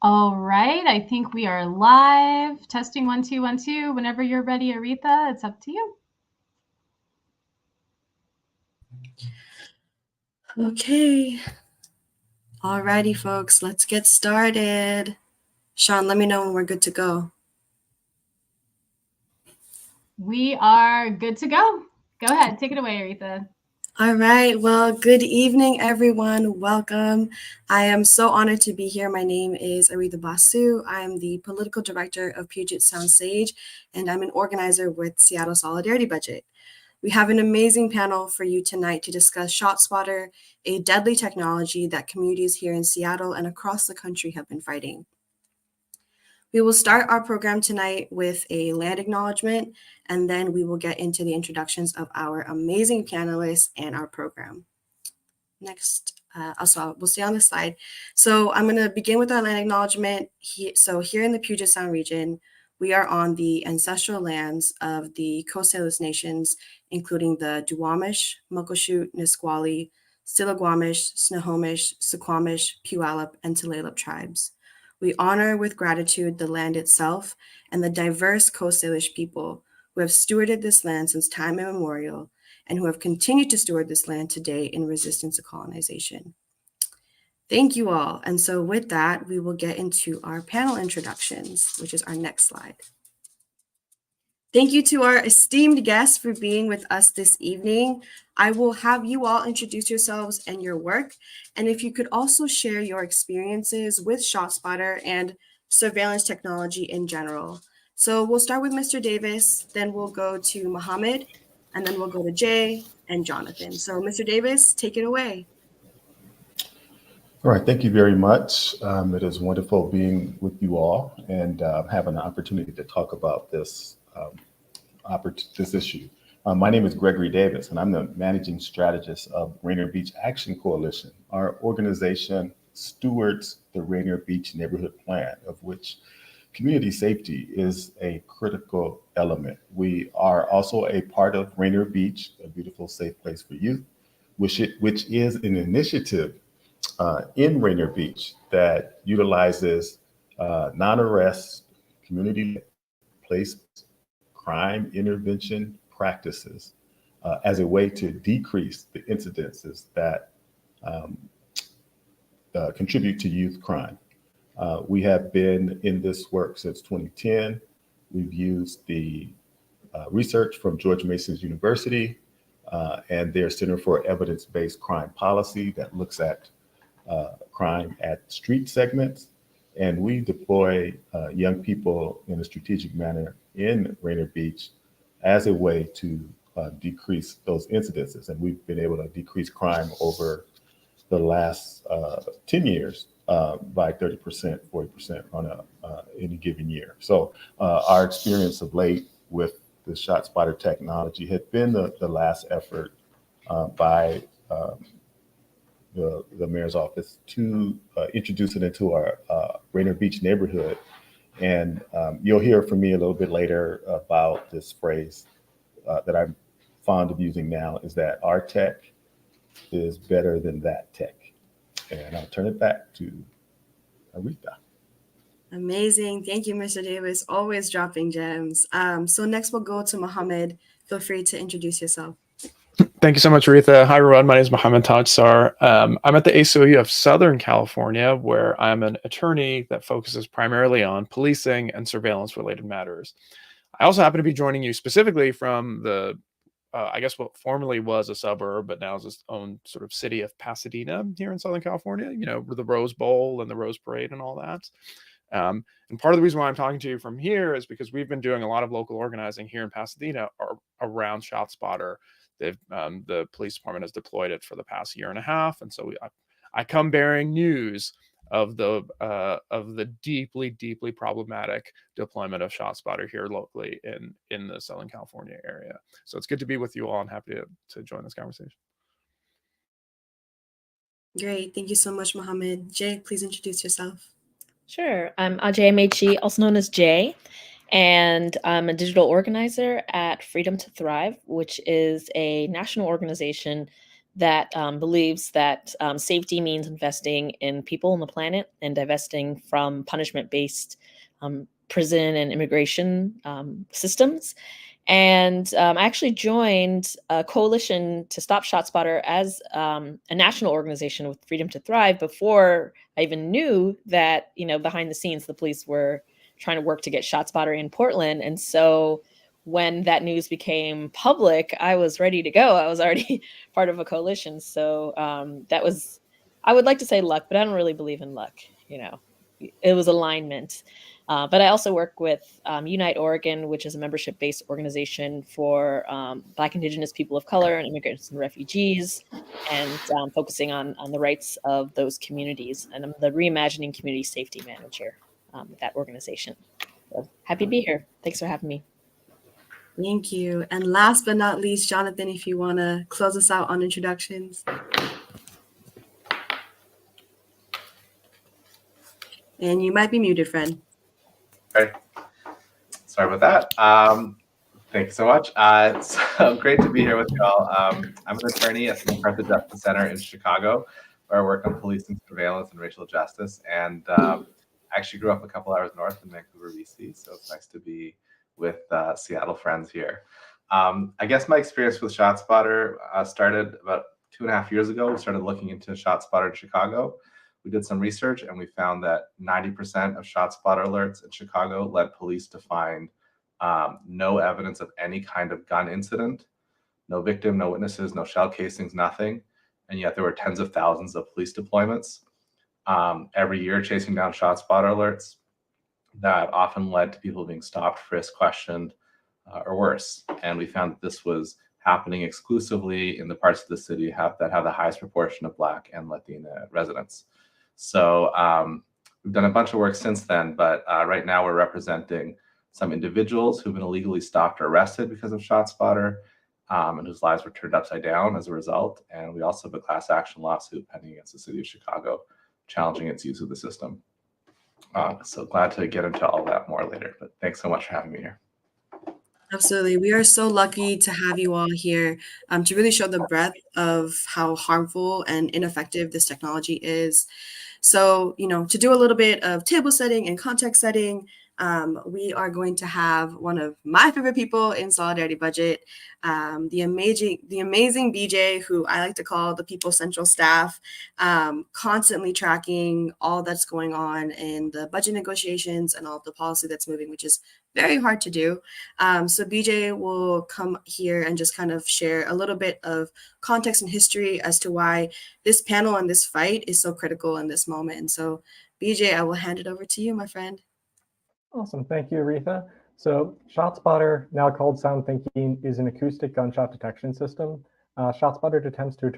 All right, I think we are live. Testing 1 2 1 2. Whenever you're ready, Aretha, it's up to you. Okay. Alrighty, folks, let's get started. Sean, let me know when we're good to go. We are good to go. Go ahead, take it away, Aretha. All right. Well, good evening, everyone. Welcome. I am so honored to be here. My name is Aretha Basu. I'm the political director of Puget Sound Sage, and I'm an organizer with Seattle Solidarity Budget. We have an amazing panel for you tonight to discuss Shotspotter, a deadly technology that communities here in Seattle and across the country have been fighting. We will start our program tonight with a land acknowledgement, and then we will get into the introductions of our amazing panelists and our program. Next, we'll see on the slide. So I'm going to begin with our land acknowledgement. So here in the Puget Sound region, we are on the ancestral lands of the Coast Salish nations, including the Duwamish, Muckleshoot, Nisqually, Stillaguamish, Snohomish, Suquamish, Puyallup, and Tulalip tribes. We honor with gratitude the land itself and the diverse Coast Salish people who have stewarded this land since time immemorial and who have continued to steward this land today in resistance to colonization. Thank you all. And so with that, we will get into our panel introductions, which is our next slide. Thank you to our esteemed guests for being with us this evening. I will have you all introduce yourselves and your work. And if you could also share your experiences with Shotspotter and surveillance technology in general. So we'll start with Mr. Davis, then we'll go to Mohammed, and then we'll go to Jay and Jonathan. So Mr. Davis, take it away. All right, thank you very much. It is wonderful being with you all and having an opportunity to talk about this issue. My name is Gregory Davis, and I'm the managing strategist of Rainier Beach Action Coalition. Our organization stewards the Rainier Beach Neighborhood Plan, of which community safety is a critical element. We are also a part of Rainier Beach, a beautiful, safe place for youth, which is an initiative in Rainier Beach that utilizes non-arrest, community place crime intervention practices as a way to decrease the incidences that contribute to youth crime. We have been in this work since 2010. We've used the research from George Mason University and their Center for Evidence-Based Crime Policy that looks at crime at street segments. And we deploy young people in a strategic manner in Rainier Beach as a way to decrease those incidences. And we've been able to decrease crime over the last 10 years by 30%, 40% on any given year. So our experience of late with the Shotspotter technology had been the last effort by the mayor's office to introduce it into our Rainier Beach neighborhood. And you'll hear from me a little bit later about this phrase that I'm fond of using now, is that our tech is better than that tech. And I'll turn it back to Aretha. Amazing. Thank you, Mr. Davis. Always dropping gems. So next we'll go to Mohammed. Feel free to introduce yourself. Thank you so much, Aretha. Hi, everyone. My name is Mohammed Tajsar. I'm at the ACLU of Southern California, where I'm an attorney that focuses primarily on policing and surveillance-related matters. I also happen to be joining you specifically from the, I guess what formerly was a suburb, but now is its own sort of city of Pasadena here in Southern California, you know, with the Rose Bowl and the Rose Parade and all that. And part of the reason why I'm talking to you from here is because we've been doing a lot of local organizing here in Pasadena around Shotspotter. The police department has deployed it for the past year and a half, and so I come bearing news of the deeply, deeply problematic deployment of Shotspotter here locally in the Southern California area. So it's good to be with you all, and happy to join this conversation. Great, thank you so much, Mohammed. Jay, please introduce yourself. Sure, I'm Ajay Mechi, also known as Jay. And I'm a digital organizer at Freedom to Thrive, which is a national organization that believes that safety means investing in people on the planet and divesting from punishment-based prison and immigration systems. And I actually joined a coalition to stop Shotspotter as a national organization with Freedom to Thrive before I even knew that, behind the scenes, the police were trying to work to get Shotspotter in Portland. And so when that news became public, I was ready to go. I was already part of a coalition. So that was, I would like to say luck, but I don't really believe in luck. It was alignment. But I also work with Unite Oregon, which is a membership-based organization for Black, Indigenous people of color and immigrants and refugees, and focusing on the rights of those communities. And I'm the Reimagining Community Safety Manager with that organization. So happy to be here. Thanks for having me. Thank you. And last but not least, Jonathan, if you want to close us out on introductions. And you might be muted, friend. Okay. Sorry about that. Thank you so much. It's so great to be here with you all. I'm an attorney at the MacArthur Justice Center in Chicago, where I work on policing, surveillance, and racial justice. And I actually grew up a couple hours north in Vancouver, BC, so it's nice to be with Seattle friends here. I guess my experience with Shotspotter started about 2.5 years ago. We started looking into Shotspotter in Chicago. We did some research and we found that 90% of Shotspotter alerts in Chicago led police to find no evidence of any kind of gun incident, no victim, no witnesses, no shell casings, nothing. And yet there were tens of thousands of police deployments every year chasing down Shotspotter alerts that often led to people being stopped, frisked, questioned, or worse. And we found that this was happening exclusively in the parts of the city that have the highest proportion of Black and Latina residents. So we've done a bunch of work since then, but right now we're representing some individuals who've been illegally stopped or arrested because of Shotspotter and whose lives were turned upside down as a result. And we also have a class action lawsuit pending against the city of Chicago, challenging its use of the system. So glad to get into all that more later, but thanks so much for having me here. Absolutely. We are so lucky to have you all here to really show the breadth of how harmful and ineffective this technology is. So, to do a little bit of table setting and context setting, we are going to have one of my favorite people in Solidarity Budget, the amazing BJ, who I like to call the People Central staff, constantly tracking all that's going on in the budget negotiations and all of the policy that's moving, which is very hard to do. So BJ will come here and just kind of share a little bit of context and history as to why this panel and this fight is so critical in this moment. And so BJ, I will hand it over to you, my friend. Awesome. Thank you, Aretha. So Shotspotter, now called Sound Thinking, is an acoustic gunshot detection system. Shotspotter attempts to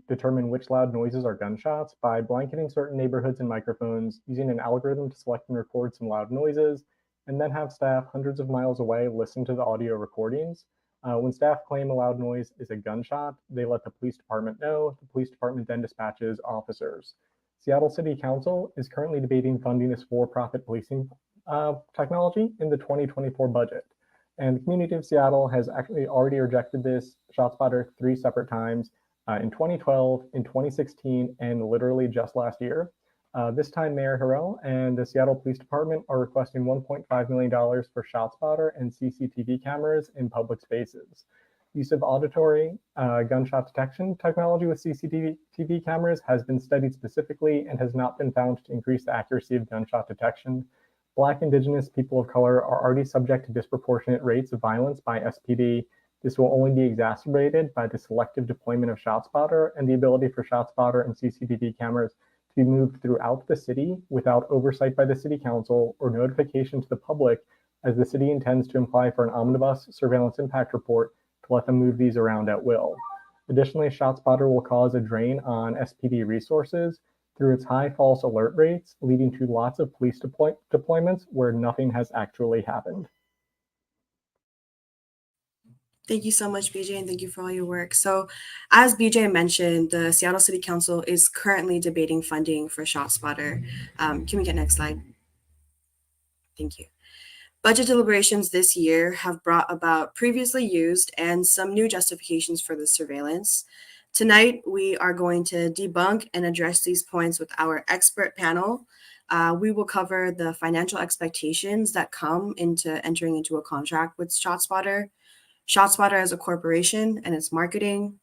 determine which loud noises are gunshots by blanketing certain neighborhoods and microphones, using an algorithm to select and record some loud noises, and then have staff hundreds of miles away listen to the audio recordings. When staff claim a loud noise is a gunshot, they let the police department know. The police department then dispatches officers. Seattle City Council is currently debating funding this for-profit policing technology in the 2024 budget. And the community of Seattle has actually already rejected this Shotspotter 3 separate times in 2012, in 2016, and literally just last year. This time, Mayor Harrell and the Seattle Police Department are requesting $1.5 million for Shotspotter and CCTV cameras in public spaces. Use of auditory gunshot detection technology with CCTV cameras has been studied specifically and has not been found to increase the accuracy of gunshot detection. Black, Indigenous people of color are already subject to disproportionate rates of violence by SPD. This will only be exacerbated by the selective deployment of Shotspotter and the ability for Shotspotter and CCTV cameras to be moved throughout the city without oversight by the city council or notification to the public, as the city intends to apply for an omnibus surveillance impact report to let them move these around at will. Additionally, Shotspotter will cause a drain on SPD resources through its high false alert rates, leading to lots of police deployments where nothing has actually happened. Thank you so much, BJ, and thank you for all your work. So as BJ mentioned, the Seattle City Council is currently debating funding for Shotspotter. Can we get next slide? Thank you. Budget deliberations this year have brought about previously used and some new justifications for the surveillance. Tonight, we are going to debunk and address these points with our expert panel. We will cover the financial expectations that come into entering into a contract with ShotSpotter, ShotSpotter as a corporation and its marketing,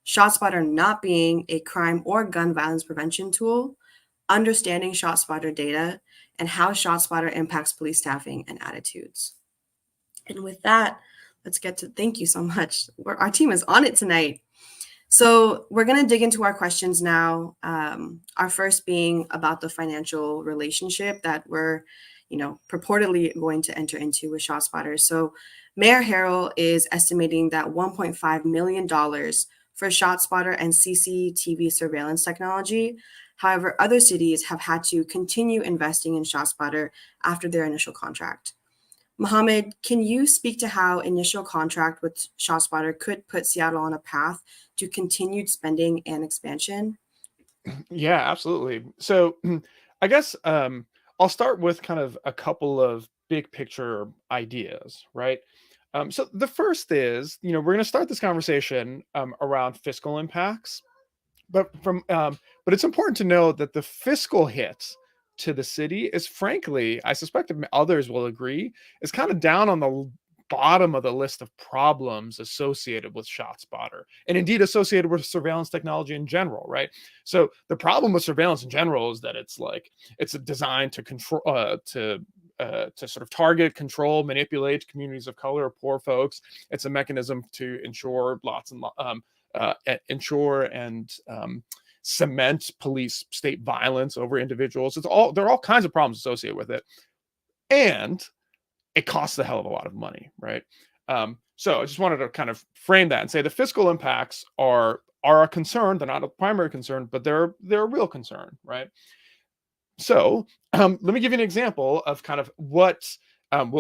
ShotSpotter not being a crime or gun violence prevention tool, understanding ShotSpotter data, and how ShotSpotter impacts police staffing and attitudes. And with that, let's get to, thank you so much. Our team is on it tonight. So we're going to dig into our questions now. Our first being about the financial relationship that we're, purportedly going to enter into with ShotSpotter. So Mayor Harrell is estimating that $1.5 million for ShotSpotter and CCTV surveillance technology. However, other cities have had to continue investing in ShotSpotter after their initial contract. Mohammed, can you speak to how initial contract with ShotSpotter could put Seattle on a path to continued spending and expansion? Yeah, absolutely. So I guess I'll start with kind of a couple of big picture ideas, right? So the first is, we're going to start this conversation around fiscal impacts, but but it's important to know that the fiscal hit to the city is, frankly, I suspect others will agree, is kind of down on the bottom of the list of problems associated with ShotSpotter, and indeed associated with surveillance technology in general, right? So the problem with surveillance in general is that it's designed to control, to sort of target, control, manipulate communities of color or poor folks. It's a mechanism to ensure cement police state violence over individuals. There are all kinds of problems associated with it, and it costs a hell of a lot of money, right? So I just wanted to kind of frame that and say the fiscal impacts are a concern. They're not a primary concern, but they're a real concern, right? So let me give you an example of kind of what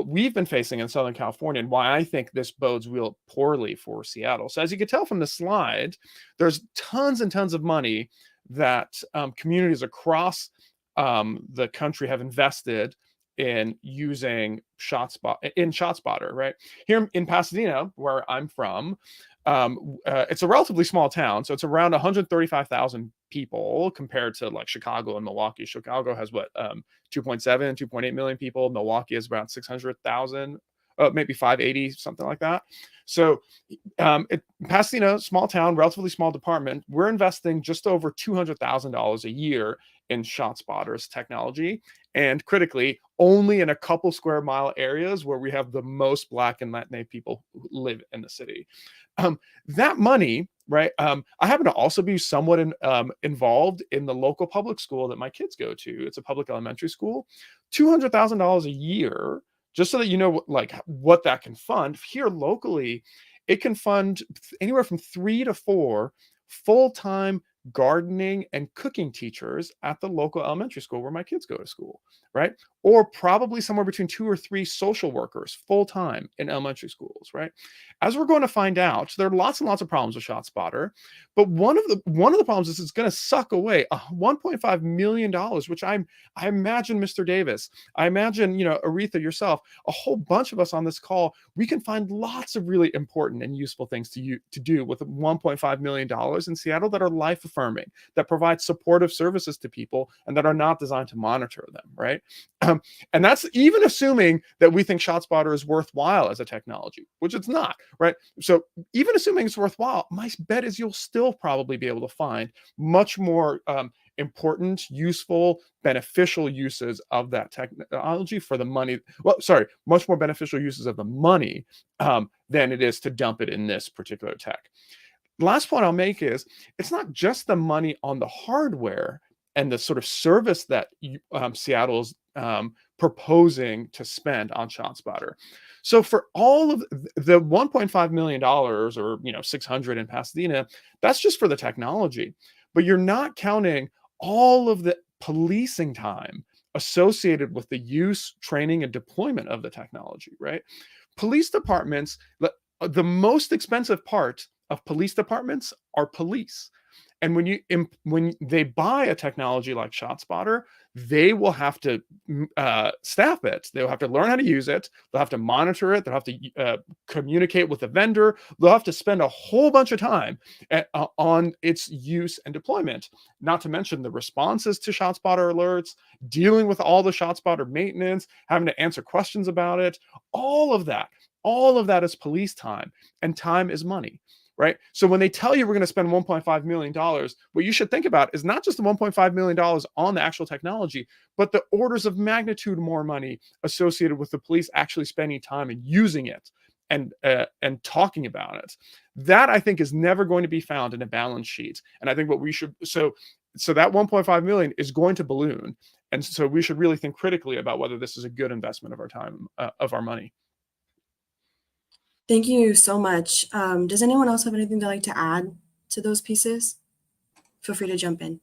we've been facing in Southern California and why I think this bodes real poorly for Seattle. So as you can tell from the slide, there's tons and tons of money that communities across the country have invested in using ShotSpotter, right? Here in Pasadena, where I'm from, it's a relatively small town, so it's around 135,000 people compared to like Chicago and Milwaukee. Chicago has 2.8 million people. Milwaukee is around 600,000, maybe 580, something like that. So Pasadena, small town, relatively small department, we're investing just over $200,000 a year in ShotSpotter's technology, and critically, only in a couple square mile areas where we have the most Black and Latinx people who live in the city. That money, right? I happen to also be somewhat involved in the local public school that my kids go to. It's a public elementary school. $200,000 a year, just so that you know what that can fund. Here locally, it can fund anywhere from 3 to 4 full-time gardening and cooking teachers at the local elementary school where my kids go to school, right? Or probably somewhere between 2 or 3 social workers full-time in elementary schools, right? As we're going to find out, there are lots and lots of problems with ShotSpotter, but one of the problems is it's going to suck away $1.5 million, which I imagine, Mr. Davis, I imagine, Aretha, yourself, a whole bunch of us on this call, we can find lots of really important and useful things to do with $1.5 million in Seattle that are life-affirming, that provide supportive services to people, and that are not designed to monitor them, right? And that's even assuming that we think ShotSpotter is worthwhile as a technology, which it's not, right? So even assuming it's worthwhile, my bet is you'll still probably be able to find much more important, useful, beneficial uses of that technology for the money. Much more beneficial uses of the money than it is to dump it in this particular tech. The last point I'll make is it's not just the money on the hardware and the sort of service that Seattle's proposing to spend on ShotSpotter. So for all of the $1.5 million or 600 in Pasadena, that's just for the technology. But you're not counting all of the policing time associated with the use, training, and deployment of the technology, right? Police departments, the most expensive part of police departments are police. And when they buy a technology like ShotSpotter, they will have to staff it. They'll have to learn how to use it. They'll have to monitor it. They'll have to communicate with the vendor. They'll have to spend a whole bunch of time on its use and deployment, not to mention the responses to ShotSpotter alerts, dealing with all the ShotSpotter maintenance, having to answer questions about it. All of that is police time, and time is money. Right. So when they tell you we're going to spend $1.5 million, what you should think about is not just the $1.5 million on the actual technology, but the orders of magnitude more money associated with the police actually spending time and using it and talking about it. That, I think, is never going to be found in a balance sheet. And I think what we should, so that 1.5 million is going to balloon. And so we should really think critically about whether this is a good investment of our time, of our money. Thank you so much. Does anyone else have anything they'd like to add to those pieces? Feel free to jump in.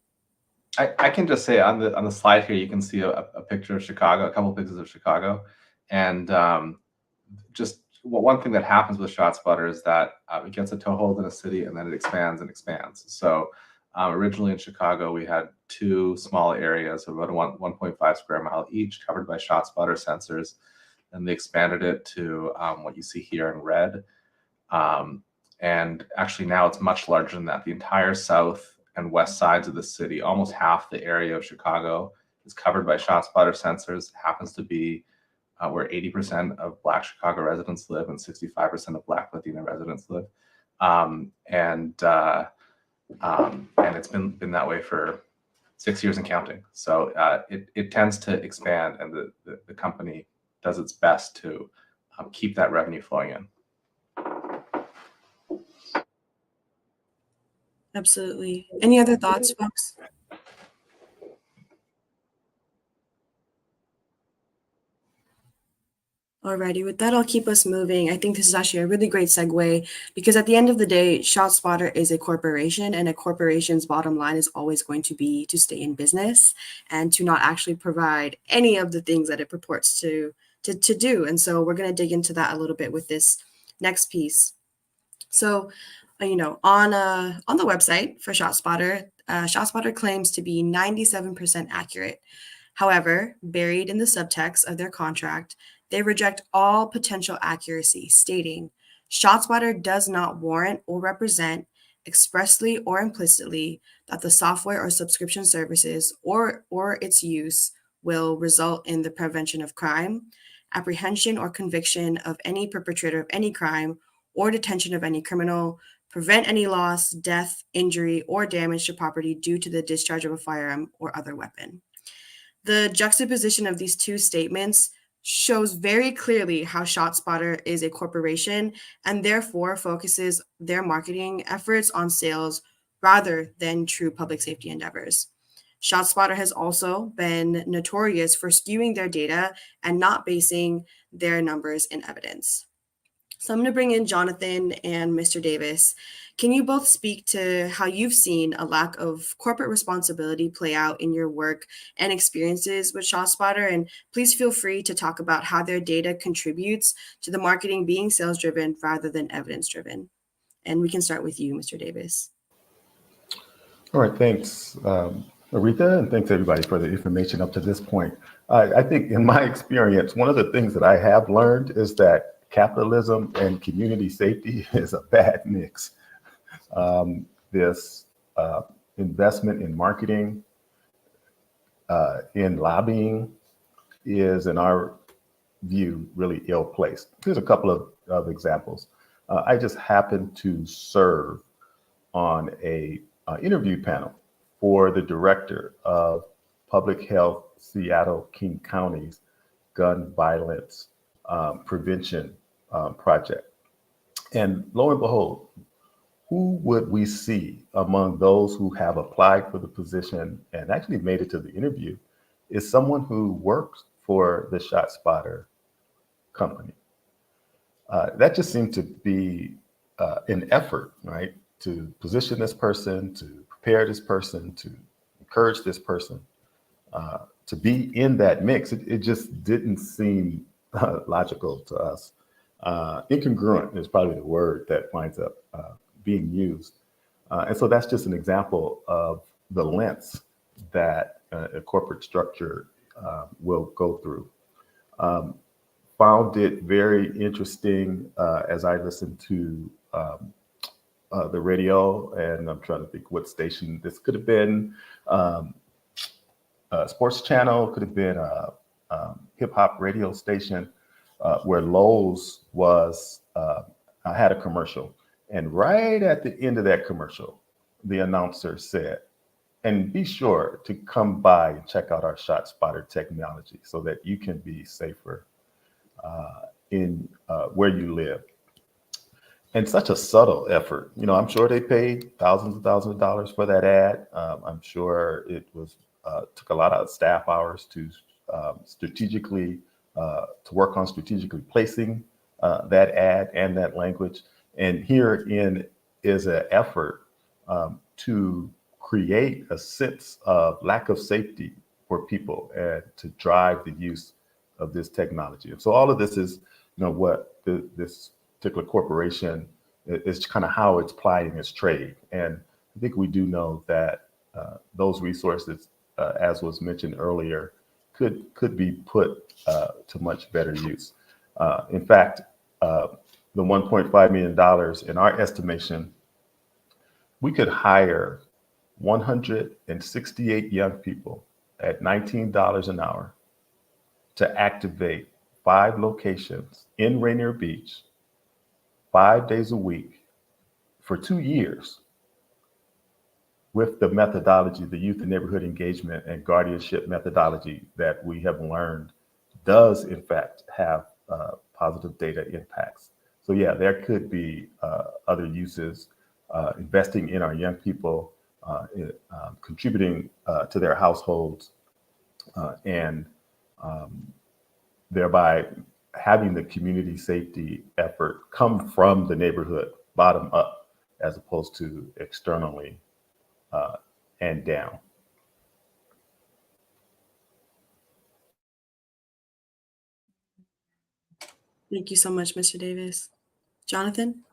I can just say on the slide here, you can see a picture of Chicago, a couple of pictures of Chicago. And just one thing that happens with ShotSpotter is that it gets a toehold in a city and then it expands and expands. So originally in Chicago, we had 2 small areas of about 1.5 square mile each covered by ShotSpotter sensors. And they expanded it to what you see here in red. And actually now it's much larger than that. The entire south and west sides of the city, almost half the area of Chicago is covered by ShotSpotter sensors. It happens to be where 80% of Black Chicago residents live and 65% of Black Latino residents live. And it's been that way for 6 years and counting. So it tends to expand, and the company does its best to keep that revenue flowing in. Absolutely. Any other thoughts, folks? Alrighty, with that, I'll keep us moving. I think this is actually a really great segue, because at the end of the day, ShotSpotter is a corporation, and a corporation's bottom line is always going to be to stay in business and to not actually provide any of the things that it purports to do. And so we're going to dig into that a little bit with this next piece. So, on the website for ShotSpotter, ShotSpotter claims to be 97% accurate. However, buried in the subtext of their contract, they reject all potential accuracy, stating, ShotSpotter does not warrant or represent expressly or implicitly that the software or subscription services or its use will result in the prevention of crime, apprehension or conviction of any perpetrator of any crime, or detention of any criminal, prevent any loss, death, injury, or damage to property due to the discharge of a firearm or other weapon. The juxtaposition of these two statements shows very clearly how ShotSpotter is a corporation and therefore focuses their marketing efforts on sales rather than true public safety endeavors. ShotSpotter has also been notorious for skewing their data and not basing their numbers in evidence. So I'm going to bring in Jonathan and Mr. Davis. Can you both speak to how you've seen a lack of corporate responsibility play out in your work and experiences with ShotSpotter? And please feel free to talk about how their data contributes to the marketing being sales-driven rather than evidence-driven. And we can start with you, Mr. Davis. All right, thanks, Aretha, and thanks everybody for the information up to this point. I think in my experience, one of the things that I have learned is that capitalism and community safety is a bad mix. This investment in marketing, in lobbying is, in our view, really ill-placed. Here's a couple of examples. I just happened to serve on a interview panel for the director of Public Health Seattle King County's gun violence prevention project. And lo and behold, who would we see among those who have applied for the position and actually made it to the interview is someone who works for the ShotSpotter company. That just seemed to be an effort, right, to position this person, to prepare this person, to encourage this person to be in that mix. It just didn't seem logical to us. Incongruent is probably the word that winds up being used. And so that's just an example of the lengths that a corporate structure will go through. Found it very interesting as I listened to the radio, and I'm trying to think what station this could have been. A sports channel, could have been a hip hop radio station, where Lowe's was had a commercial, and right at the end of that commercial, the announcer said, "And be sure to come by and check out our Shotspotter technology so that you can be safer in where you live." And such a subtle effort. You know, I'm sure they paid thousands of dollars for that ad. I'm sure it was took a lot of staff hours to strategically to work on strategically placing that ad and that language. And herein is an effort to create a sense of lack of safety for people and to drive the use of this technology. And so all of this is, you know, what this particular corporation is kind of how it's plying its trade. And I think we do know that those resources, as was mentioned earlier, could be put to much better use. In fact, the $1.5 million, in our estimation, we could hire 168 young people at $19 an hour to activate 5 locations in Rainier Beach, 5 days a week for 2 years with the methodology, the youth and neighborhood engagement and guardianship methodology that we have learned does in fact have positive data impacts. So yeah, there could be other uses, investing in our young people, contributing to their households, and thereby having the community safety effort come from the neighborhood, bottom up, as opposed to externally and down. Thank you so much, Mr. Davis. Jonathan?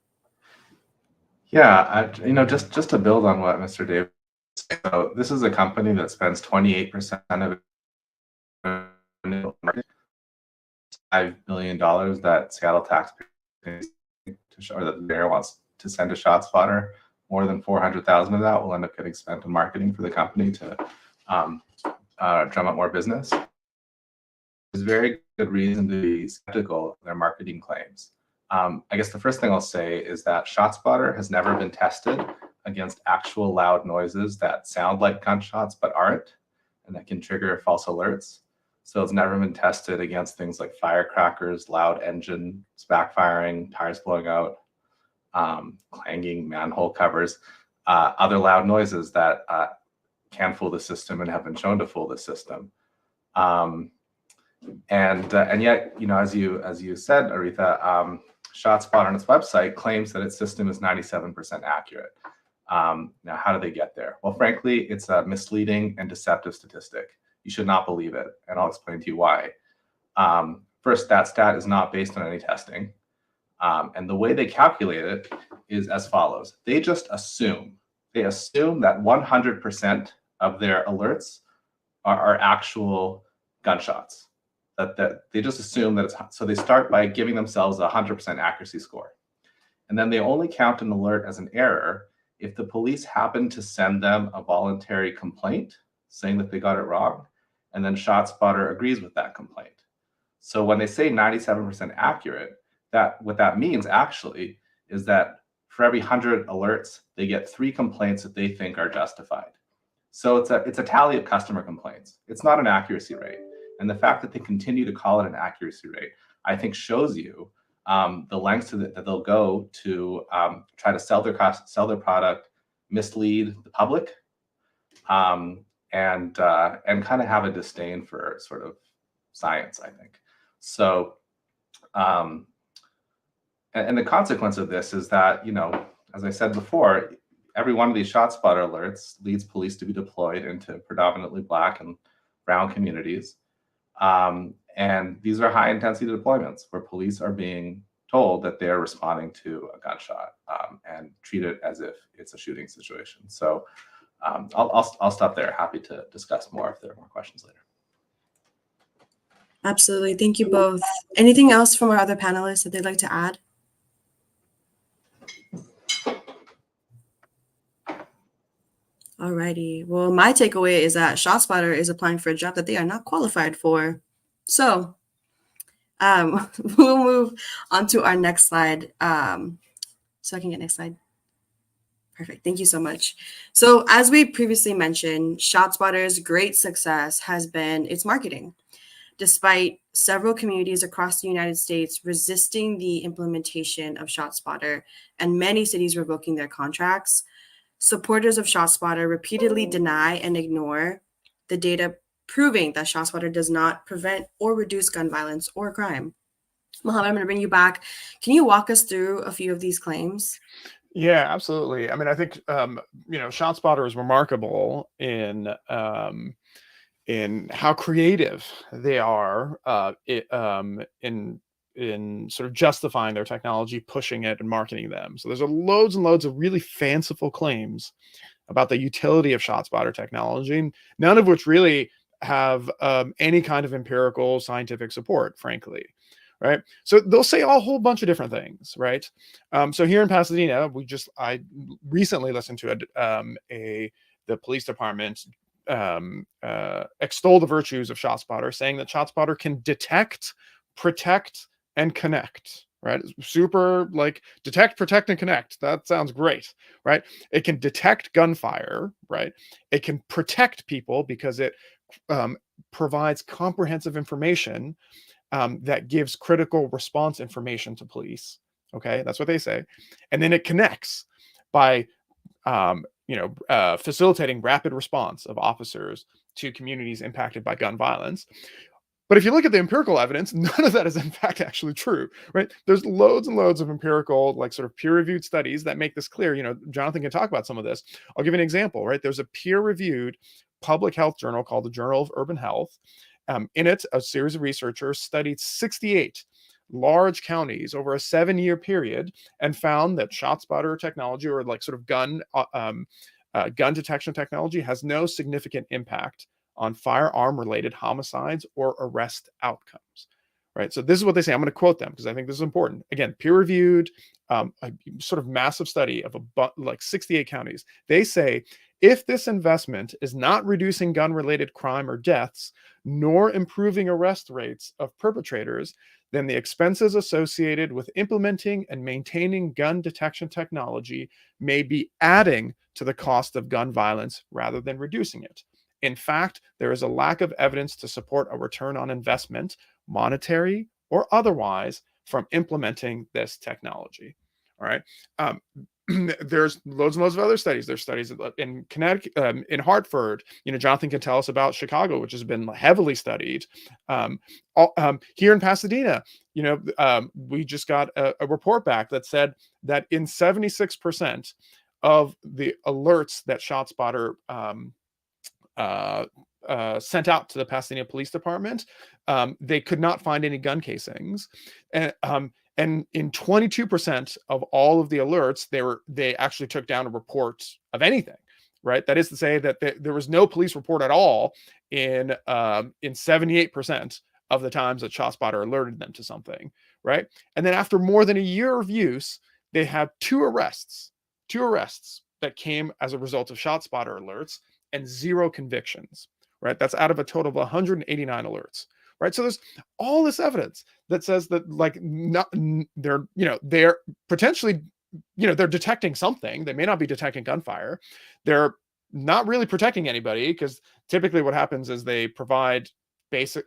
Yeah, just to build on what Mr. Davis said, so this is a company that spends 28% of its revenue on marketing, $5 million that Seattle taxpayers or that the mayor wants to send to ShotSpotter. More than 400,000 of that will end up getting spent on marketing for the company to drum up more business. There's very good reason to be skeptical of their marketing claims. I guess the first thing I'll say is that ShotSpotter has never been tested against actual loud noises that sound like gunshots but aren't, and that can trigger false alerts. So it's never been tested against things like firecrackers, loud engines backfiring, tires blowing out, clanging manhole covers, other loud noises that can fool the system and have been shown to fool the system. And yet, you know, as you said, Aretha, ShotSpotter on its website claims that its system is 97% accurate. Now, how do they get there? Well, frankly, it's a misleading and deceptive statistic. You should not believe it, and I'll explain to you why. First, that stat is not based on any testing. And the way they calculate it is as follows. They just assume. They assume that 100% of their alerts are actual gunshots. That they just assume that it's, so they start by giving themselves a 100% accuracy score. And then they only count an alert as an error if the police happen to send them a voluntary complaint saying that they got it wrong, and then ShotSpotter agrees with that complaint. So when they say 97% accurate, what that means actually is that for every 100 alerts, they get 3 complaints that they think are justified. So it's a tally of customer complaints. It's not an accuracy rate. And the fact that they continue to call it an accuracy rate, I think shows you the lengths that they'll go to try to sell their product, mislead the public, and kind of have a disdain for sort of science, I think. So, and the consequence of this is that, you know, as I said before, every one of these ShotSpotter alerts leads police to be deployed into predominantly Black and brown communities. And these are high intensity deployments where police are being told that they're responding to a gunshot and treat it as if it's a shooting situation. So I'll stop there. Happy to discuss more if there are more questions later. Absolutely. Thank you both. Anything else from our other panelists that they'd like to add? Alrighty. Well, my takeaway is that Shotspotter is applying for a job that they are not qualified for. So we'll move on to our next slide. So I can get next slide. Perfect. Thank you so much. So as we previously mentioned, ShotSpotter's great success has been its marketing. Despite several communities across the United States resisting the implementation of ShotSpotter and many cities revoking their contracts, supporters of ShotSpotter repeatedly deny and ignore the data proving that ShotSpotter does not prevent or reduce gun violence or crime. Mohammed, I'm going to bring you back. Can you walk us through a few of these claims? Yeah, absolutely. I mean, I think ShotSpotter is remarkable in how creative they are in sort of justifying their technology, pushing it, and marketing them. So there's loads and loads of really fanciful claims about the utility of ShotSpotter technology, none of which really have any kind of empirical scientific support, frankly. Right. So they'll say a whole bunch of different things. Right. So here in Pasadena, I recently listened to the police department extol the virtues of ShotSpotter, saying that ShotSpotter can detect, protect, and connect. Right. Super, like, detect, protect, and connect. That sounds great. Right. It can detect gunfire. Right. It can protect people because it provides comprehensive information that gives critical response information to police. Okay, that's what they say. And then it connects by, facilitating rapid response of officers to communities impacted by gun violence. But if you look at the empirical evidence, none of that is in fact actually true, right? There's loads and loads of empirical, like, sort of peer-reviewed studies that make this clear. Jonathan can talk about some of this. I'll give you an example, right? There's a peer-reviewed public health journal called the Journal of Urban Health. In it, a series of researchers studied 68 large counties over a 7-year period and found that ShotSpotter technology, or like sort of gun detection technology, has no significant impact on firearm-related homicides or arrest outcomes. Right. So this is what they say. I'm going to quote them because I think this is important. Again, peer-reviewed, a sort of massive study of like 68 counties. They say, if this investment is not reducing gun-related crime or deaths, nor improving arrest rates of perpetrators, then the expenses associated with implementing and maintaining gun detection technology may be adding to the cost of gun violence rather than reducing it. In fact, there is a lack of evidence to support a return on investment, monetary or otherwise, from implementing this technology. All right. There's loads and loads of other studies. There's studies in Connecticut, in Hartford. Jonathan can tell us about Chicago, which has been heavily studied. Here in Pasadena, we just got a report back that said that in 76% of the alerts that ShotSpotter sent out to the Pasadena Police Department, they could not find any gun casings, and in 22% of all of the alerts, they actually took down a report of anything. Right, that is to say that there was no police report at all in 78% of the times that ShotSpotter alerted them to something. Right, and then after more than a year of use, they had two arrests that came as a result of ShotSpotter alerts, and 0 convictions. Right, that's out of a total of 189 alerts. Right, so there's all this evidence that says that, like, they're potentially, they're detecting something. They may not be detecting gunfire. They're not really protecting anybody, because typically what happens is they provide basic,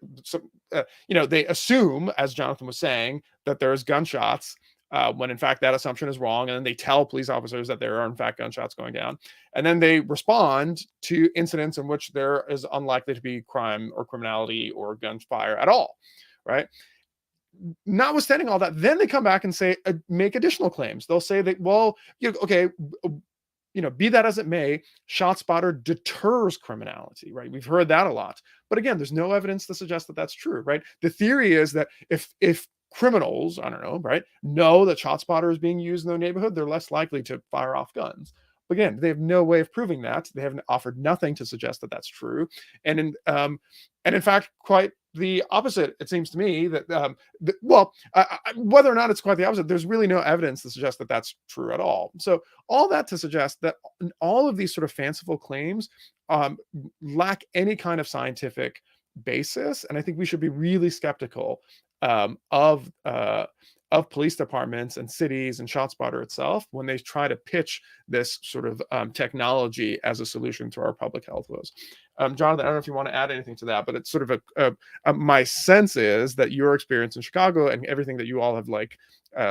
they assume, as Jonathan was saying, that there's gunshots, when in fact that assumption is wrong. And then they tell police officers that there are in fact gunshots going down. And then they respond to incidents in which there is unlikely to be crime or criminality or gunfire at all. Right. Notwithstanding all that, then they come back and say, make additional claims. They'll say that, well, okay, be that as it may, ShotSpotter deters criminality, right? We've heard that a lot. But again, there's no evidence to suggest that that's true, right? The theory is that if criminals, I don't know, right, know that ShotSpotter is being used in their neighborhood, they're less likely to fire off guns. But again, they have no way of proving that. They haven't offered nothing to suggest that that's true. And in fact, quite the opposite, it seems to me, that whether or not it's quite the opposite, there's really no evidence to suggest that that's true at all. So all that to suggest that all of these sort of fanciful claims lack any kind of scientific basis, and I think we should be really skeptical of police departments and cities and ShotSpotter itself when they try to pitch this sort of technology as a solution to our public health woes. Jonathan, I don't know if you want to add anything to that, but it's sort of my sense is that your experience in Chicago and everything that you all have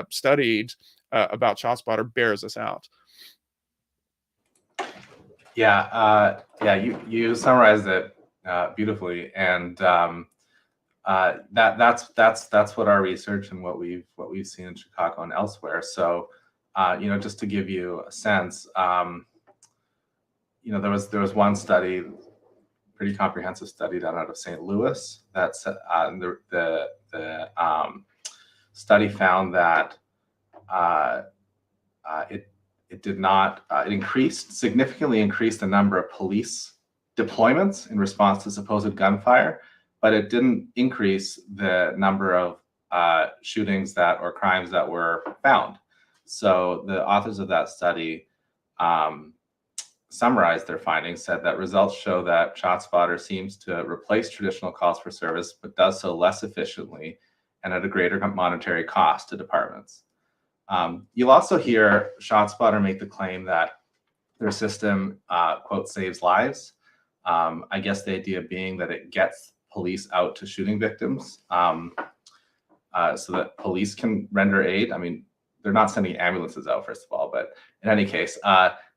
studied about ShotSpotter bears this out. Yeah, you summarized it beautifully, and that's what our research and what we've seen in Chicago and elsewhere. So, just to give you a sense, there was one study, pretty comprehensive study done out of St. Louis that the study found that it significantly increased the number of police deployments in response to supposed gunfire, but it didn't increase the number of shootings or crimes that were found. So the authors of that study summarized their findings, said that results show that ShotSpotter seems to replace traditional calls for service, but does so less efficiently and at a greater monetary cost to departments. You'll also hear ShotSpotter make the claim that their system, quote, saves lives. I guess the idea being that it gets police out to shooting victims so that police can render aid. I mean, they're not sending ambulances out, first of all, but in any case,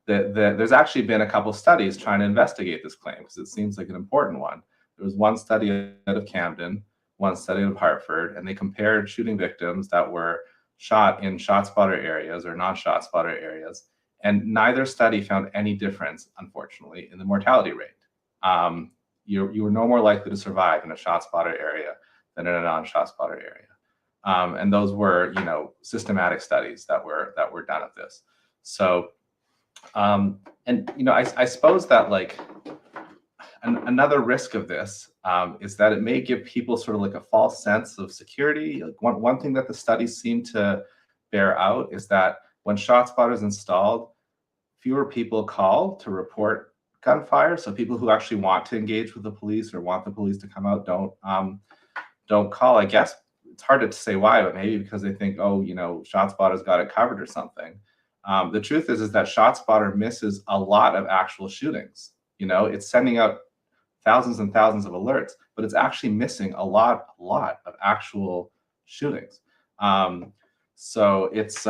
there's actually been a couple studies trying to investigate this claim because it seems like an important one. There was one study out of Camden, one study out of Hartford, and they compared shooting victims that were shot in ShotSpotter areas or non-ShotSpotter areas, and neither study found any difference, unfortunately, in the mortality rate. You were no more likely to survive in a ShotSpotter area than in a non-ShotSpotter area. And those were, systematic studies that were done of this. So, I suppose that another risk of this is that it may give people sort of like a false sense of security. One thing that the studies seem to bear out is that when ShotSpotter is installed, fewer people call to report gunfire. So people who actually want to engage with the police or want the police to come out don't call. I guess it's hard to say why, but maybe because they think, ShotSpotter's got it covered or something. The truth is that ShotSpotter misses a lot of actual shootings. It's sending out thousands and thousands of alerts, but it's actually missing a lot of actual shootings. So it's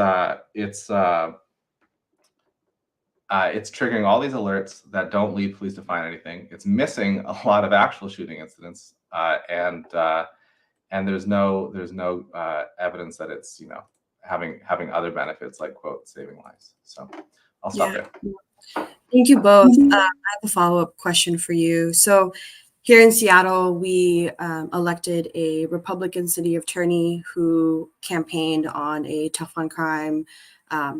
triggering all these alerts that don't lead police to find anything. It's missing a lot of actual shooting incidents, and there's no evidence that it's having other benefits like, quote, saving lives. So I'll stop there. Thank you both. I have a follow-up question for you. So here in Seattle, we elected a Republican city attorney who campaigned on a tough on crime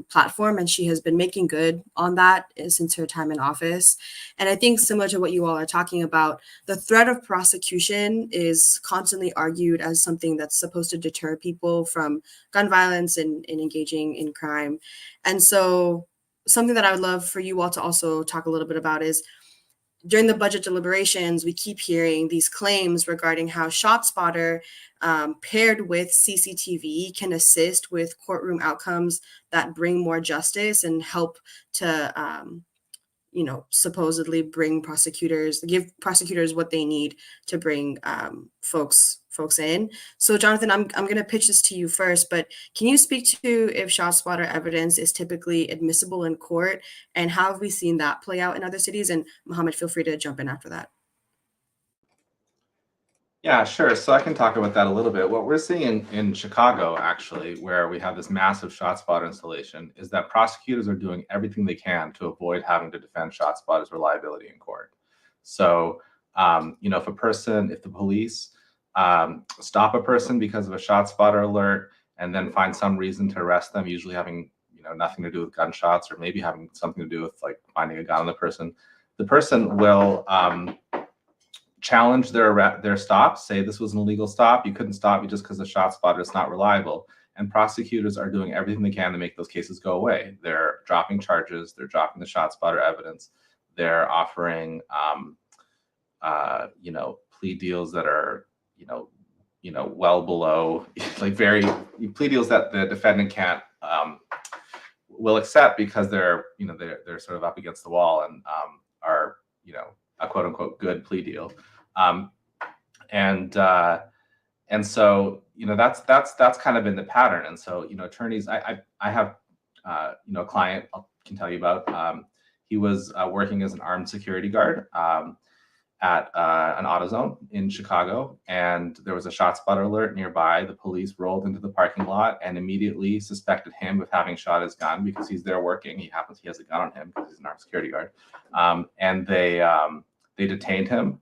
platform, and she has been making good on that since her time in office. And I think similar to what you all are talking about, the threat of prosecution is constantly argued as something that's supposed to deter people from gun violence and engaging in crime. And so something that I would love for you all to also talk a little bit about is during the budget deliberations, we keep hearing these claims regarding how ShotSpotter paired with CCTV can assist with courtroom outcomes that bring more justice and help to, supposedly give prosecutors what they need to bring folks in. So Jonathan, I'm going to pitch this to you first, but can you speak to if ShotSpotter evidence is typically admissible in court, and how have we seen that play out in other cities? And Mohammed, feel free to jump in after that. Yeah, sure. So I can talk about that a little bit. What we're seeing in Chicago, actually, where we have this massive ShotSpotter installation, is that prosecutors are doing everything they can to avoid having to defend ShotSpotter's reliability in court. So, if the police stop a person because of a ShotSpotter alert and then find some reason to arrest them, usually having nothing to do with gunshots or maybe having something to do with like finding a gun on the person will challenge their stop, say this was an illegal stop, you couldn't stop me just because the ShotSpotter is not reliable. And prosecutors are doing everything they can to make those cases go away. They're dropping charges, they're dropping the ShotSpotter evidence, they're offering plea deals that are well below like plea deals that the defendant can't will accept because they're sort of up against the wall and are a quote unquote good plea deal. And so that's kind of been the pattern. And so attorneys, I have a client I can tell you about. He was working as an armed security guard at an AutoZone in Chicago, and there was a ShotSpotter alert nearby. The police rolled into the parking lot and immediately suspected him of having shot his gun because he's there working. He has a gun on him because he's an armed security guard. And they detained him.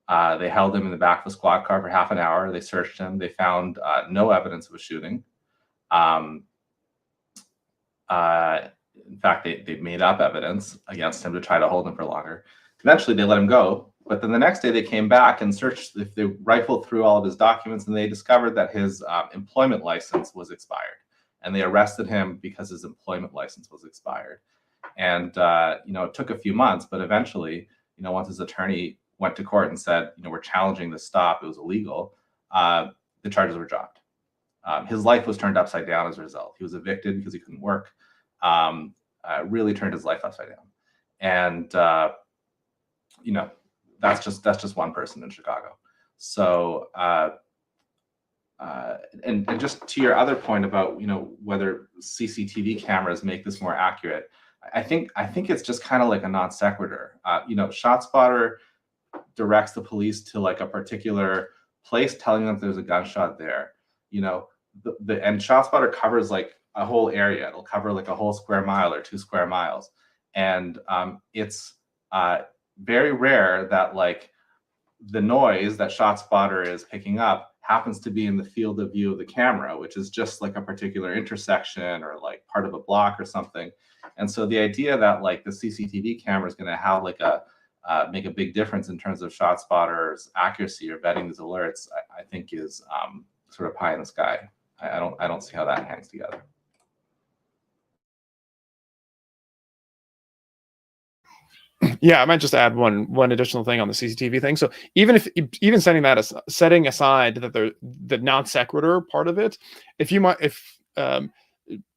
They held him in the back of a squad car for half an hour. They searched him. They found no evidence of a shooting. In fact, they made up evidence against him to try to hold him for longer. Eventually, they let him go. But then the next day, they came back and searched. They rifled through all of his documents, and they discovered that his employment license was expired. And they arrested him because his employment license was expired. And it took a few months, but eventually, once his attorney went to court and said, we're challenging this stop, it was illegal, the charges were dropped. His life was turned upside down as a result. He was evicted because he couldn't work. Really turned his life upside down. And that's just one person in Chicago. So and just to your other point about whether CCTV cameras make this more accurate, I think it's just kind of like a non sequitur. ShotSpotter directs the police to like a particular place, telling them there's a gunshot there. And ShotSpotter covers like a whole area. It'll cover like a whole square mile or 2 square miles, and it's very rare that like the noise that ShotSpotter is picking up happens to be in the field of view of the camera, which is just like a particular intersection or like part of a block or something. And so the idea that like the CCTV camera is going to have like make a big difference in terms of ShotSpotter's accuracy or vetting these alerts, I think is sort of pie in the sky. I don't see how that hangs together. Yeah, I might just add one additional thing on the CCTV thing. So even setting aside that the non sequitur part of it,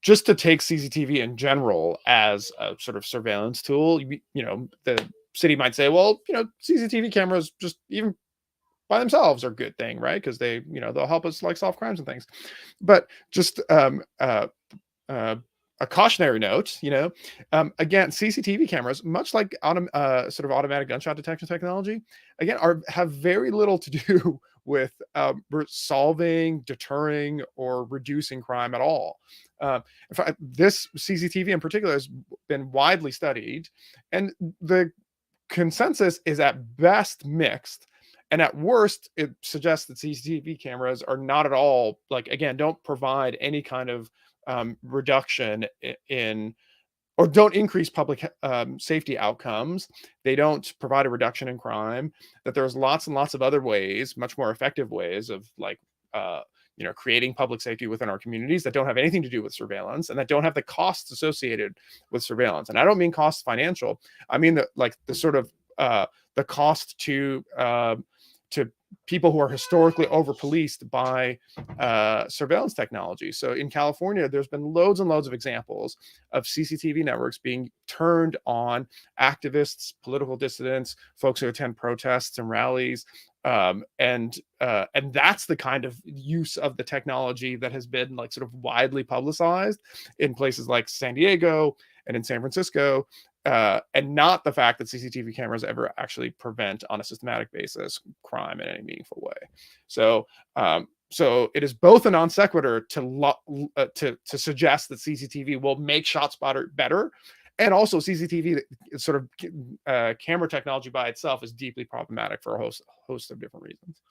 just to take CCTV in general as a sort of surveillance tool, the city might say, well, CCTV cameras just even by themselves are a good thing, right? Because they'll help us like solve crimes and things. But just a cautionary note, again, CCTV cameras, much like sort of automatic gunshot detection technology, again, have very little to do with solving, deterring, or reducing crime at all. In fact, this CCTV in particular has been widely studied, and the consensus is at best mixed, and at worst, it suggests that CCTV cameras are not at all, don't provide any kind of reduction in or don't increase public safety outcomes. They don't provide a reduction in crime, that there's lots and lots of other ways, much more effective ways of creating public safety within our communities that don't have anything to do with surveillance and that don't have the costs associated with surveillance. And I don't mean costs financial. I mean the sort of the cost to people who are historically over-policed by surveillance technology. So in California, there's been loads and loads of examples of CCTV networks being turned on activists, political dissidents, folks who attend protests and rallies. And that's the kind of use of the technology that has been sort of widely publicized in places like San Diego and in San Francisco. And not the fact that CCTV cameras ever actually prevent on a systematic basis crime in any meaningful way. So it is both a non sequitur to suggest that CCTV will make ShotSpotter better, and also CCTV sort of camera technology by itself is deeply problematic for a host of different reasons.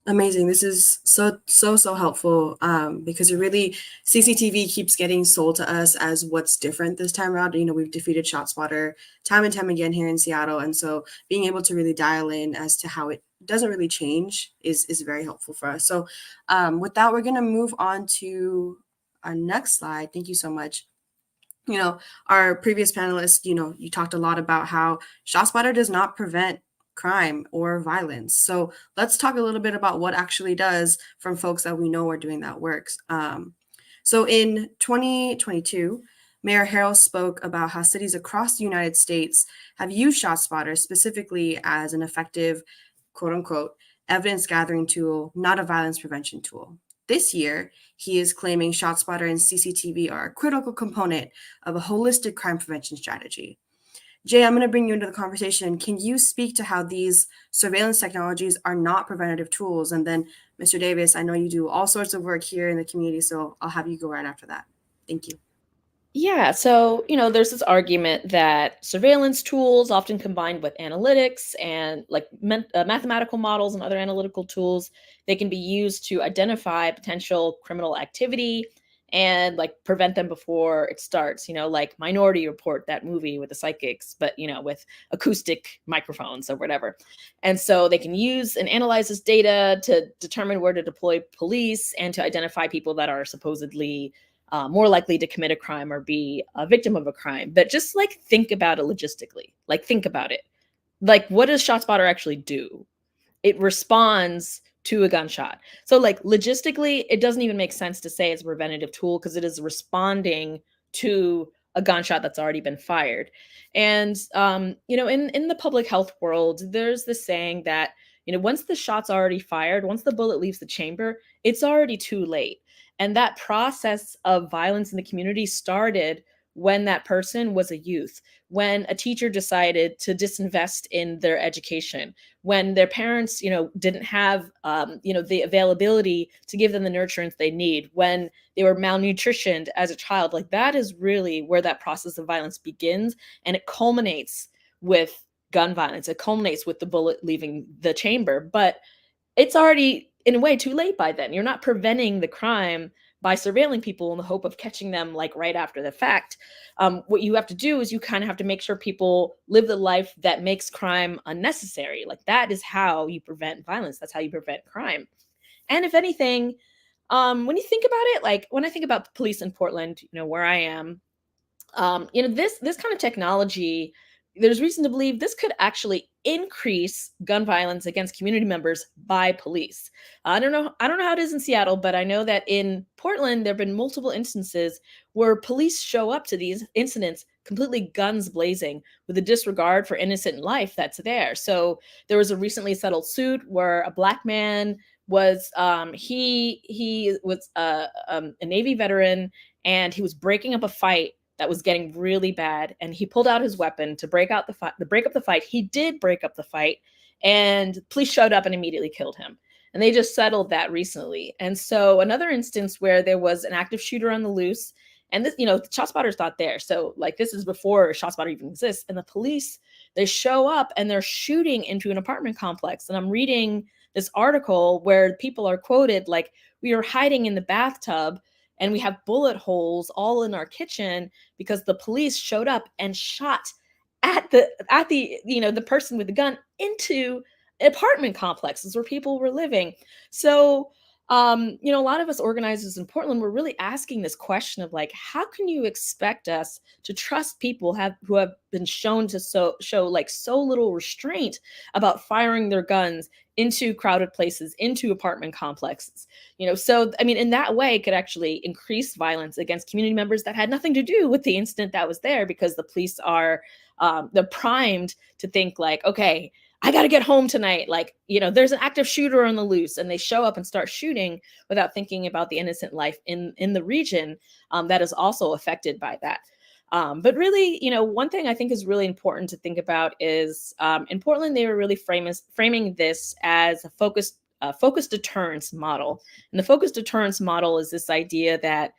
Amazing. This is so helpful because it really, CCTV keeps getting sold to us as what's different this time around. You know, we've defeated Shotspotter time and time again here in Seattle. And so being able to really dial in as to how it doesn't really change is very helpful for us. So with that, we're going to move on to our next slide. Thank you so much. You know, our previous panelist, you know, you talked a lot about how Shotspotter does not prevent crime or violence. So let's talk a little bit about what actually does from folks that we know are doing that work. So in 2022, Mayor Harrell spoke about how cities across the United States have used ShotSpotter specifically as an effective, quote unquote, evidence gathering tool, not a violence prevention tool. This year, he is claiming ShotSpotter and CCTV are a critical component of a holistic crime prevention strategy. Jay, I'm going to bring you into the conversation. Can you speak to how these surveillance technologies are not preventative tools? And then, Mr. Davis, I know you do all sorts of work here in the community, so I'll have you go right after that. Thank you. Yeah, so, there's this argument that surveillance tools, often combined with analytics and like mathematical models and other analytical tools, they can be used to identify potential criminal activity and like prevent them before it starts, like Minority Report, that movie with the psychics, but, with acoustic microphones or whatever. And so they can use and analyze this data to determine where to deploy police and to identify people that are supposedly more likely to commit a crime or be a victim of a crime. But just like think about it logistically, like think about it. Like, what does ShotSpotter actually do? It responds to a gunshot. So like logistically, it doesn't even make sense to say it's a preventative tool because it is responding to a gunshot that's already been fired. And in the public health world, there's this saying that once the shot's already fired, once the bullet leaves the chamber, it's already too late. And that process of violence in the community started when that person was a youth, when a teacher decided to disinvest in their education, when their parents, didn't have, the availability to give them the nurturance they need, when they were malnutritioned as a child. Like that is really where that process of violence begins. And it culminates with gun violence. It culminates with the bullet leaving the chamber. But it's already in a way too late by then. You're not preventing the crime by surveilling people in the hope of catching them like right after the fact. What you have to do is you kind of have to make sure people live the life that makes crime unnecessary. Like that is how you prevent violence. That's how you prevent crime. And if anything, when you think about it, like when I think about the police in Portland, where I am, this kind of technology, there's reason to believe this could actually increase gun violence against community members by police. I don't know how it is in Seattle, but I know that in Portland, there have been multiple instances where police show up to these incidents completely guns blazing with a disregard for innocent life that's there. So there was a recently settled suit where a Black man was, he was a Navy veteran, and he was breaking up a fight that was getting really bad, and he pulled out his weapon to break up the fight. He did break up the fight, and police showed up and immediately killed him. And they just settled that recently. And so another instance where there was an active shooter on the loose, and this, ShotSpotter's not there. So like this is before ShotSpotter even exists. And the police, they show up and they're shooting into an apartment complex. And I'm reading this article where people are quoted like, "We were hiding in the bathtub and we have bullet holes all in our kitchen because the police showed up and shot at the the person with the gun into apartment complexes where people were living." So a lot of us organizers in Portland were really asking this question of like, how can you expect us to trust people who have been shown to show like so little restraint about firing their guns into crowded places, into apartment complexes? So I mean, in that way, it could actually increase violence against community members that had nothing to do with the incident that was there, because the police are they're primed to think like, okay, I got to get home tonight. Like, there's an active shooter on the loose, and they show up and start shooting without thinking about the innocent life in the region that is also affected by that. But really, one thing I think is really important to think about is in Portland, they were really framing this as a focused deterrence model. And the focused deterrence model is this idea that,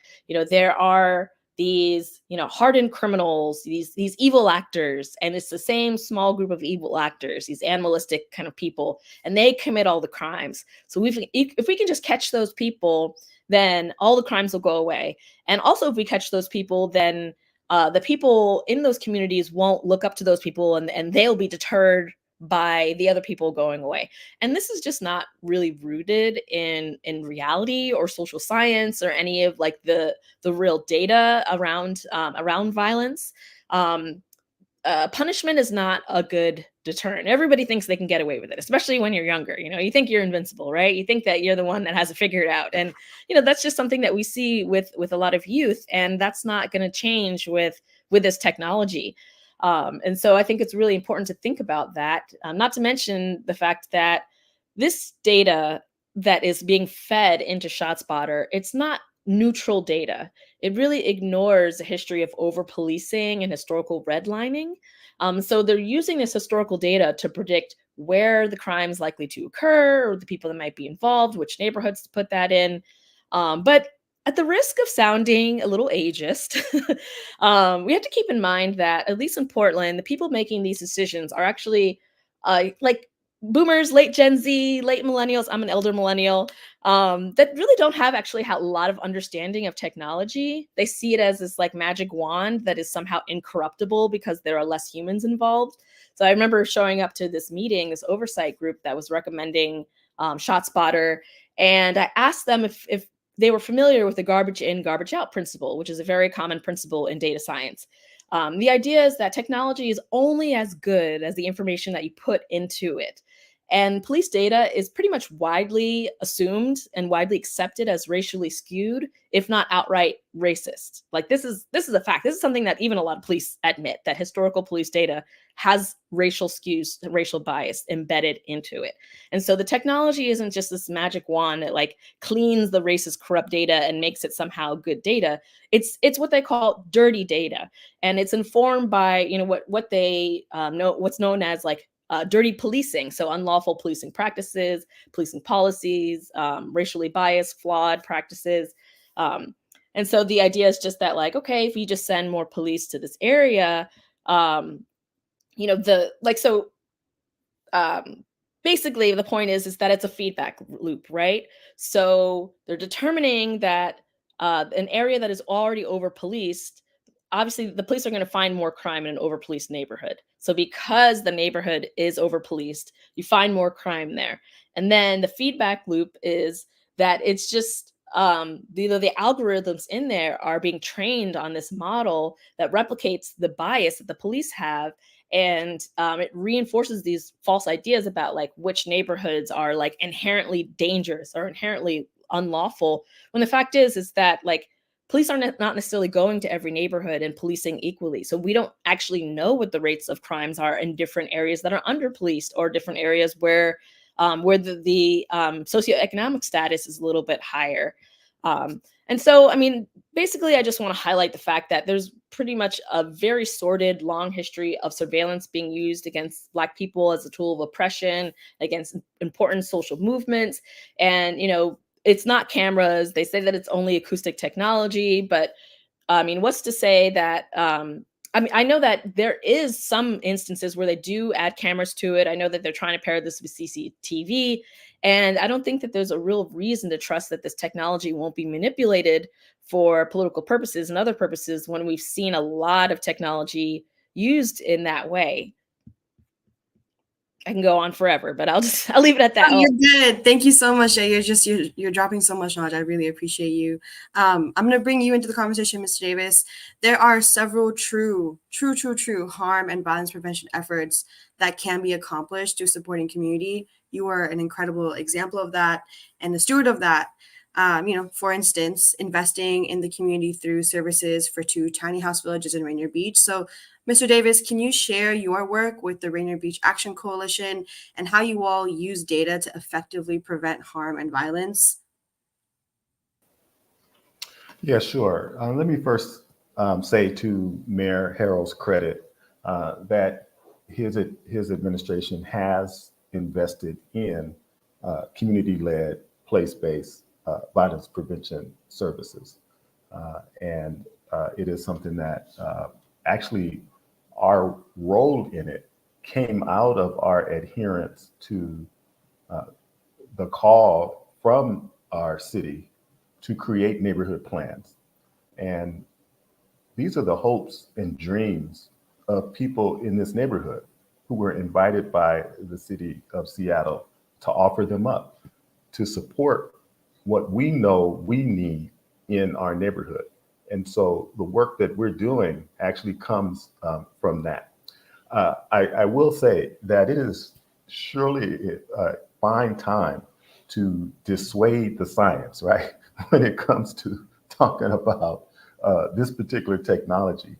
there are these, hardened criminals, these evil actors, and it's the same small group of evil actors, these animalistic kind of people, and they commit all the crimes. So if we can just catch those people, then all the crimes will go away. And also, if we catch those people, then the people in those communities won't look up to those people, and they'll be deterred by the other people going away. And this is just not really rooted in reality or social science or any of like the real data around violence. Punishment is not a good deterrent. Everybody thinks they can get away with it, especially when you're younger. You think you're invincible, right? You think that you're the one that has it figured out. And, that's just something that we see with a lot of youth. And that's not going to change with this technology. And so I think it's really important to think about that, not to mention the fact that this data that is being fed into ShotSpotter, it's not neutral data. It really ignores the history of over-policing and historical redlining. So they're using this historical data to predict where the crime is likely to occur, or the people that might be involved, which neighborhoods to put that in. But at the risk of sounding a little ageist, we have to keep in mind that, at least in Portland, the people making these decisions are actually like boomers, late Gen Z, late millennials. I'm an elder millennial, that really don't have actually a lot of understanding of technology. They see it as this like magic wand that is somehow incorruptible because there are less humans involved. So I remember showing up to this meeting, this oversight group that was recommending ShotSpotter, and I asked them if they were familiar with the garbage in, garbage out principle, which is a very common principle in data science. The idea is that technology is only as good as the information that you put into it. And police data is pretty much widely assumed and widely accepted as racially skewed, if not outright racist. Like this is a fact. This is something that even a lot of police admit, that historical police data has racial skews, racial bias embedded into it. And so the technology isn't just this magic wand that like cleans the racist, corrupt data and makes it somehow good data. It's what they call dirty data, and it's informed by what they know, what's known as like dirty policing. So unlawful policing practices, policing policies, racially biased, flawed practices. And so the idea is just that like, okay, if you just send more police to this area, basically the point is that it's a feedback loop, right? So they're determining that an area that is already over policed, obviously the police are going to find more crime in an over policed neighborhood. So because the neighborhood is over policed, you find more crime there. And then the feedback loop is that it's just the algorithms in there are being trained on this model that replicates the bias that the police have. And it reinforces these false ideas about like which neighborhoods are like inherently dangerous or inherently unlawful, when the fact is that like police are not necessarily going to every neighborhood and policing equally. So we don't actually know what the rates of crimes are in different areas that are under policed, or different areas where the socioeconomic status is a little bit higher. And so, I mean, basically, I just want to highlight the fact that there's pretty much a very sordid, long history of surveillance being used against Black people as a tool of oppression, against important social movements. And, it's not cameras. They say that it's only acoustic technology, but I mean, what's to say that, I know that there is some instances where they do add cameras to it. I know that they're trying to pair this with CCTV, and I don't think that there's a real reason to trust that this technology won't be manipulated for political purposes and other purposes when we've seen a lot of technology used in that way. I can go on forever, but I'll leave it at that. Oh, you're good. Thank you so much. You're dropping so much knowledge. I really appreciate you. I'm going to bring you into the conversation, Mr. Davis. There are several true harm and violence prevention efforts that can be accomplished through supporting community. You are an incredible example of that and the steward of that. For instance, investing in the community through services for 2 tiny house villages in Rainier Beach. So, Mr. Davis, can you share your work with the Rainier Beach Action Coalition and how you all use data to effectively prevent harm and violence? Yeah, sure. Let me first say to Mayor Harrell's credit that his administration has invested in community-led, place-based violence prevention services. And it is something that actually our role in it came out of our adherence to the call from our city to create neighborhood plans. And these are the hopes and dreams of people in this neighborhood who were invited by the city of Seattle to offer them up to support what we know we need in our neighborhood. And so the work that we're doing actually comes from that. I will say that it is surely a fine time to dissuade the science, right? When it comes to talking about this particular technology.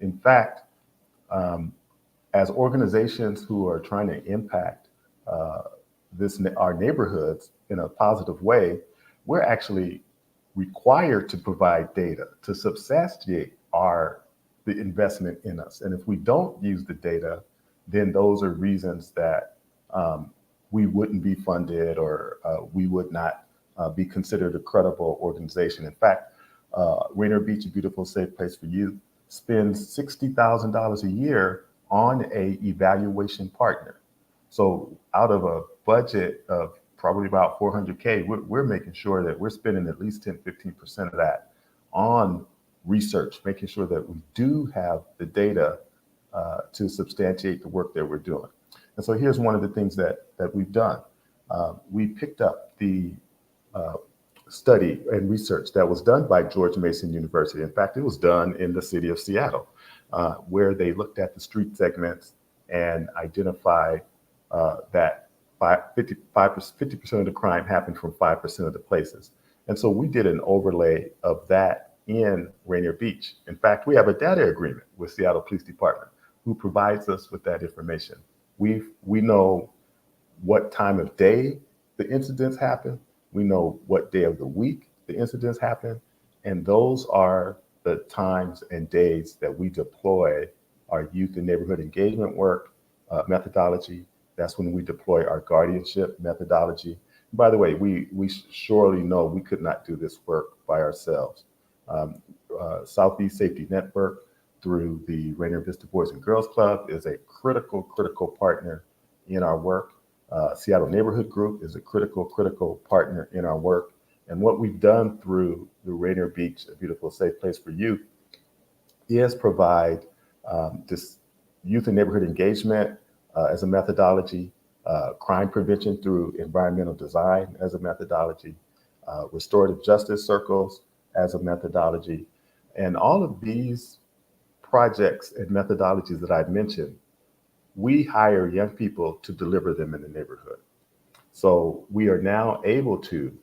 In fact, as organizations who are trying to impact our neighborhoods in a positive way, we're actually required to provide data to substantiate the investment in us. And if we don't use the data, then those are reasons that we wouldn't be funded or we would not be considered a credible organization. In fact, Rainier Beach, a beautiful, safe place for youth, spends $60,000 a year on a evaluation partner. So out of a budget of probably about $400K, we're making sure that we're spending at least 10, 15% of that on research, making sure that we do have the data to substantiate the work that we're doing. And so here's one of the things that we've done. We picked up the study and research that was done by George Mason University. In fact, it was done in the city of Seattle, where they looked at the street segments and identified that 50% of the crime happened from 5% of the places. And so we did an overlay of that in Rainier Beach. In fact, we have a data agreement with Seattle Police Department who provides us with that information. We know what time of day the incidents happen. We know what day of the week the incidents happen. And those are the times and days that we deploy our youth and neighborhood engagement work methodology. That's when we deploy our guardianship methodology. By the way, we surely know we could not do this work by ourselves. Southeast Safety Network, through the Rainier Vista Boys and Girls Club, is a critical partner in our work. Seattle Neighborhood Group is a critical partner in our work. And what we've done through the Rainier Beach, a beautiful, safe place for youth, is provide this youth and neighborhood engagement as a methodology, crime prevention through environmental design as a methodology, restorative justice circles as a methodology. And all of these projects and methodologies that I've mentioned, we hire young people to deliver them in the neighborhood. So we are now able to,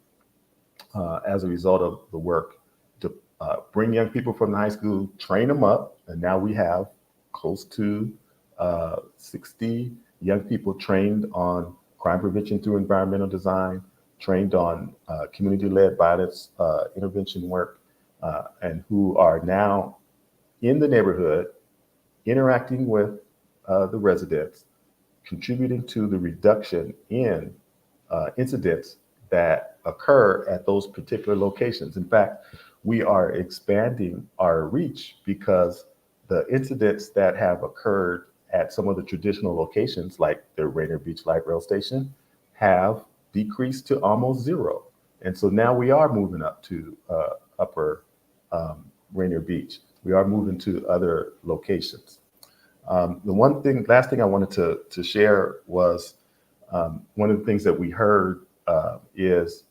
as a result of the work, to bring young people from the high school, train them up, and now we have close to 60 young people trained on crime prevention through environmental design, trained on community-led violence intervention work, and who are now in the neighborhood, interacting with the residents, contributing to the reduction in incidents that occur at those particular locations. In fact, we are expanding our reach because the incidents that have occurred at some of the traditional locations, like the Rainier Beach Light Rail Station, have decreased to almost zero. And so now we are moving up to upper Rainier Beach. We are moving to other locations. The last thing I wanted to share was one of the things that we heard is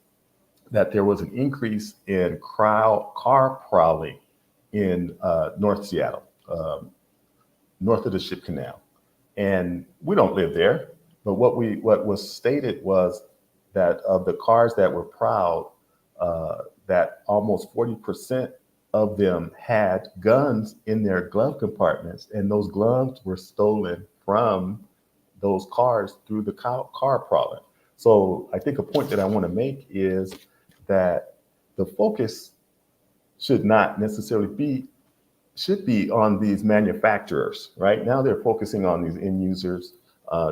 that there was an increase in car prowling in North Seattle, north of the Ship Canal. And we don't live there, but what was stated was that of the cars that were prowled, that almost 40% of them had guns in their glove compartments, and those gloves were stolen from those cars through the car prowling. So I think a point that I want to make is that the focus should not necessarily be on these manufacturers. Right now they're focusing on these end users.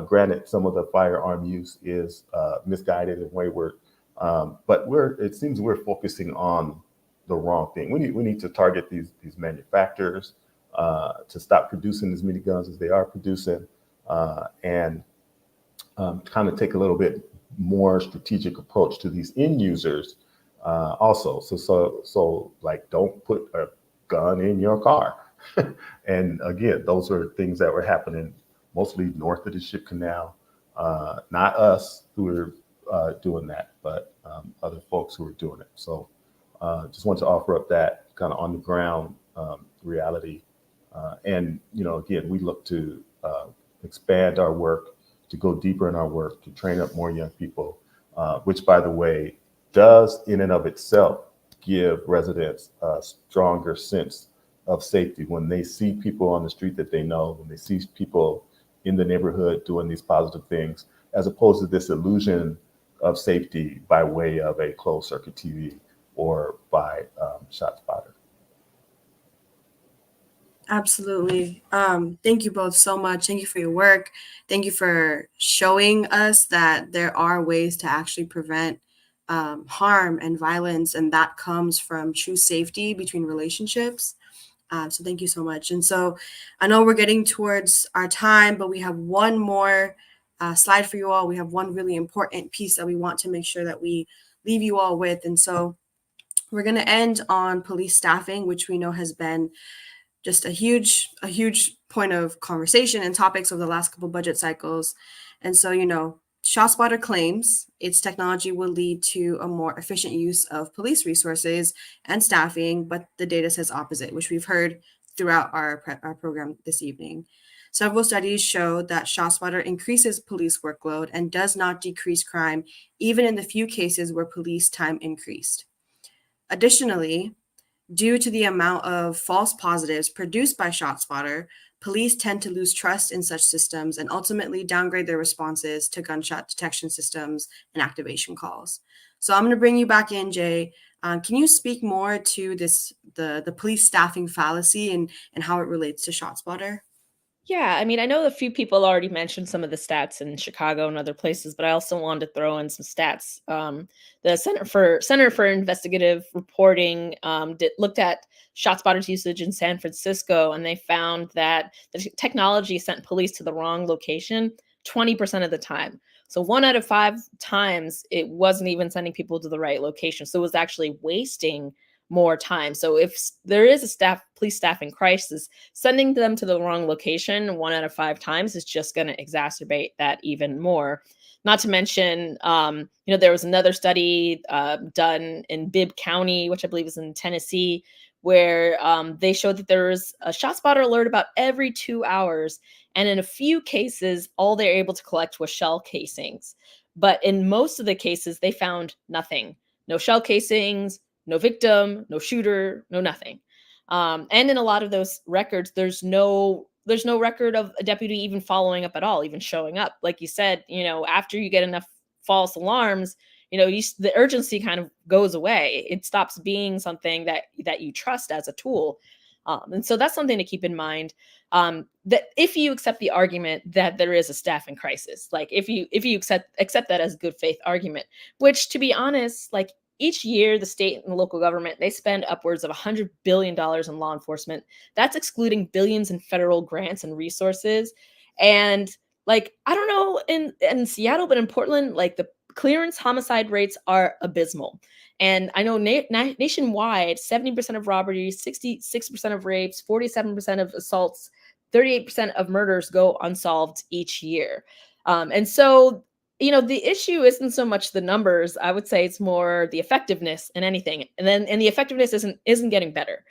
Granted, some of the firearm use is misguided and wayward, but it seems we're focusing on the wrong thing. We need to target these manufacturers to stop producing as many guns as they are producing, and kind of take a little bit more strategic approach to these end users also. So like, don't put a gun in your car. And again, those are things that were happening mostly north of the Ship Canal. Not us who were doing that, but other folks who were doing it. So just want to offer up that kind of on the ground reality. And, again, we look to expand our work, to go deeper in our work, to train up more young people, which, by the way, does in and of itself give residents a stronger sense of safety when they see people on the street that they know, when they see people in the neighborhood doing these positive things, as opposed to this illusion of safety by way of a closed circuit TV or by Shotspotter. Absolutely. Thank you both so much. Thank you for your work. Thank you for showing us that there are ways to actually prevent harm and violence, and that comes from true safety between relationships. So thank you so much. And so I know we're getting towards our time, but we have one more slide for you all. We have one really important piece that we want to make sure that we leave you all with. And so we're going to end on police staffing, which we know has been just a huge point of conversation and topics over the last couple budget cycles. And so, Shotspotter claims its technology will lead to a more efficient use of police resources and staffing, but the data says opposite, which we've heard throughout our program this evening. Several studies show that Shotspotter increases police workload and does not decrease crime, even in the few cases where police time increased. Additionally, due to the amount of false positives produced by Shotspotter, police tend to lose trust in such systems and ultimately downgrade their responses to gunshot detection systems and activation calls. So I'm going to bring you back in, Jay. Can you speak more to the police staffing fallacy and how it relates to Shotspotter? Yeah, I mean, I know a few people already mentioned some of the stats in Chicago and other places, but I also wanted to throw in some stats. The Center for Investigative Reporting looked at ShotSpotter's usage in San Francisco, and they found that the technology sent police to the wrong location 20% of the time. So 1 out of 5 times, it wasn't even sending people to the right location. So it was actually wasting more time. So if there is a police staffing crisis, sending them to the wrong location 1 out of 5 times is just going to exacerbate that even more. Not to mention, there was another study done in Bibb County, which I believe is in Tennessee, where they showed that there was a ShotSpotter alert about every 2 hours. And in a few cases, all they're able to collect was shell casings. But in most of the cases, they found nothing. No shell casings, no victim, no shooter, no nothing. And in a lot of those records, there's no record of a deputy even following up at all, even showing up. Like you said, after you get enough false alarms, the urgency kind of goes away. It stops being something that you trust as a tool. And so that's something to keep in mind. That if you accept the argument that there is a staffing crisis, like if you accept that as a good faith argument, which, to be honest, like, each year, the state and the local government, they spend upwards of $100 billion in law enforcement. That's excluding billions in federal grants and resources. And like, I don't know in Seattle, but in Portland, like, the clearance homicide rates are abysmal. And I know nationwide, 70% of robberies, 66% of rapes, 47% of assaults, 38% of murders go unsolved each year. And so, the issue isn't so much the numbers. I would say it's more the effectiveness in anything. And the effectiveness isn't getting better.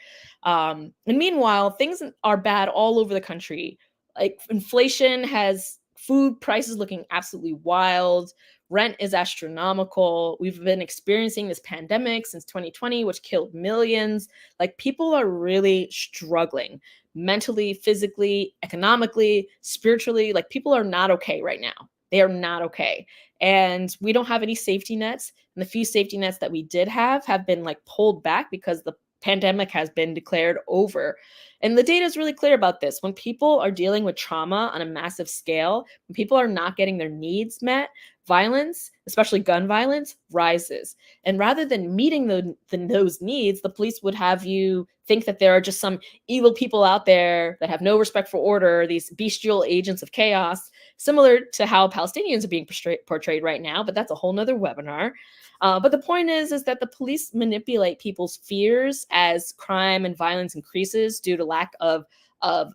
And meanwhile, things are bad all over the country. Like, inflation has food prices looking absolutely wild. Rent is astronomical. We've been experiencing this pandemic since 2020, which killed millions. Like, people are really struggling mentally, physically, economically, spiritually. Like, people are not okay right now. They are not okay. And we don't have any safety nets. And the few safety nets that we did have been like pulled back because the pandemic has been declared over. And the data is really clear about this. When people are dealing with trauma on a massive scale, when people are not getting their needs met, violence, especially gun violence, rises. And rather than meeting those needs, the police would have you think that there are just some evil people out there that have no respect for order, these bestial agents of chaos, similar to how Palestinians are being portrayed right now, but that's a whole nother webinar. But the point is that the police manipulate people's fears as crime and violence increases due to lack of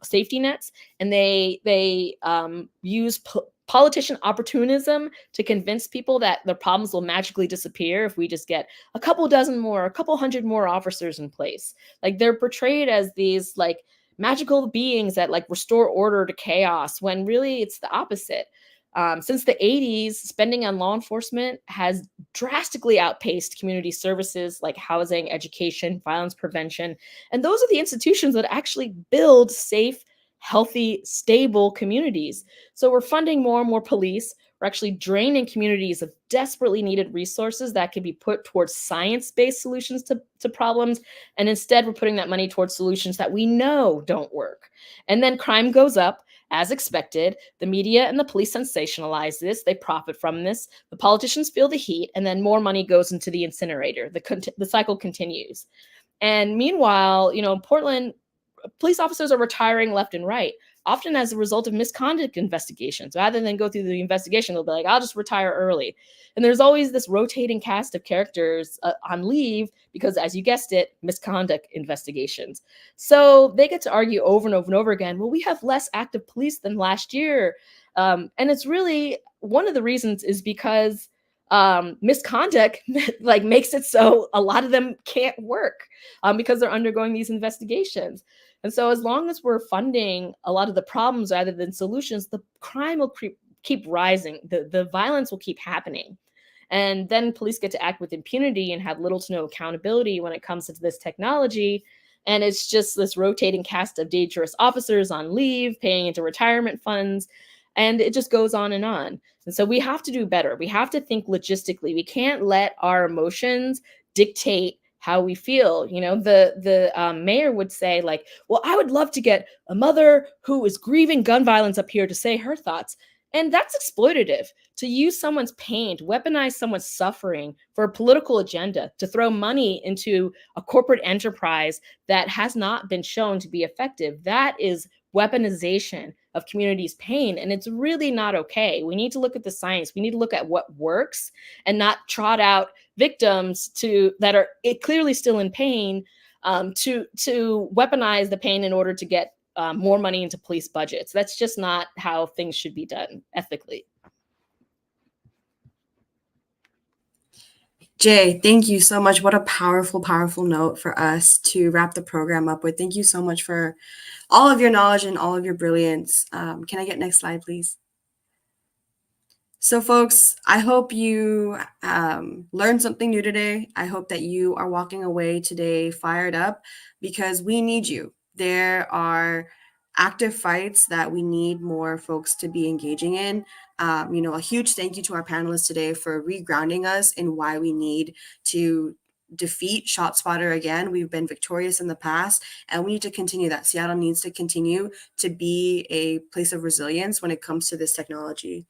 safety nets, and they use politician opportunism to convince people that their problems will magically disappear if we just get a couple dozen more, a couple hundred more officers in place. Like, they're portrayed as these like magical beings that like restore order to chaos, when really it's the opposite. Since the 80s, spending on law enforcement has drastically outpaced community services like housing, education, violence prevention. And those are the institutions that actually build safe, healthy, stable communities. So we're funding more and more police. We're actually draining communities of desperately needed resources that could be put towards science-based solutions to problems. And instead, we're putting that money towards solutions that we know don't work. And then crime goes up. As expected, the media and the police sensationalize this. They profit from this. The politicians feel the heat, and then more money goes into the incinerator. The cycle continues. And meanwhile, in Portland, police officers are retiring left and right, often as a result of misconduct investigations. Rather than go through the investigation, they'll be like, I'll just retire early. And there's always this rotating cast of characters on leave because, as you guessed it, misconduct investigations. So they get to argue over and over and over again, well, we have less active police than last year. And it's really, one of the reasons is because misconduct like makes it so a lot of them can't work because they're undergoing these investigations. And so as long as we're funding a lot of the problems rather than solutions, the crime will keep rising. The violence will keep happening. And then police get to act with impunity and have little to no accountability when it comes to this technology. And it's just this rotating cast of dangerous officers on leave, paying into retirement funds. And it just goes on and on. And so we have to do better. We have to think logistically. We can't let our emotions dictate how we feel. The mayor would say, like, well, I would love to get a mother who is grieving gun violence up here to say her thoughts. And that's exploitative. To use someone's pain, to weaponize someone's suffering for a political agenda, to throw money into a corporate enterprise that has not been shown to be effective, that is weaponization of communities' pain. And it's really not okay. We need to look at the science. We need to look at what works and not trot out victims that are clearly still in pain to weaponize the pain in order to get more money into police budgets. That's just not how things should be done ethically. Jay, thank you so much. What a powerful, powerful note for us to wrap the program up with. Thank you so much for all of your knowledge and all of your brilliance. Can I get next slide, please? So folks, I hope you learned something new today. I hope that you are walking away today fired up because we need you. There are active fights that we need more folks to be engaging in. A huge thank you to our panelists today for regrounding us in why we need to defeat Shotspotter again. We've been victorious in the past, and we need to continue that. Seattle needs to continue to be a place of resilience when it comes to this technology.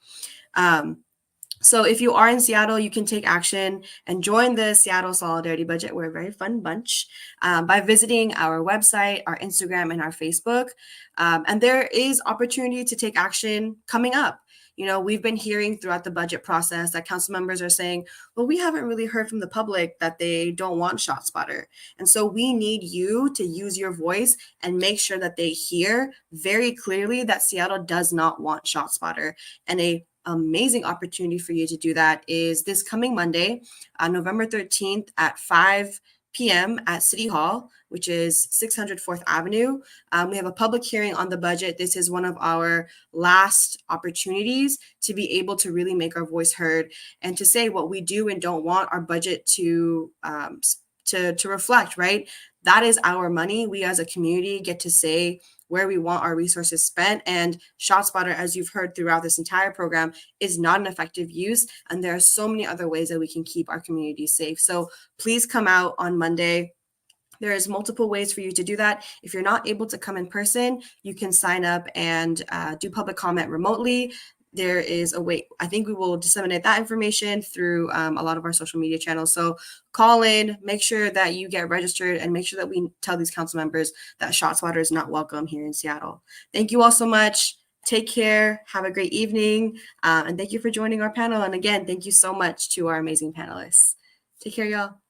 So if you are in Seattle, you can take action and join the Seattle Solidarity Budget. We're a very fun bunch by visiting our website, our Instagram, and our Facebook. And there is opportunity to take action coming up. We've been hearing throughout the budget process that council members are saying, well, we haven't really heard from the public that they don't want Shotspotter. And so we need you to use your voice and make sure that they hear very clearly that Seattle does not want Shotspotter. And a amazing opportunity for you to do that is this coming Monday, November 13th at 5 p.m. at City Hall, which is 600 4th Avenue. We have a public hearing on the budget. This is one of our last opportunities to be able to really make our voice heard and to say what we do and don't want our budget to reflect, right? That is our money. We as a community get to say where we want our resources spent. And Shotspotter, as you've heard throughout this entire program, is not an effective use. And there are so many other ways that we can keep our community safe. So please come out on Monday. There is multiple ways for you to do that. If you're not able to come in person, you can sign up and do public comment remotely. there is a way. I think we will disseminate that information through a lot of our social media channels. So call in, make sure that you get registered, and make sure that we tell these council members that Shotspotter is not welcome here in Seattle. Thank you all so much. Take care. Have a great evening. And thank you for joining our panel. And again, thank you so much to our amazing panelists. Take care, y'all.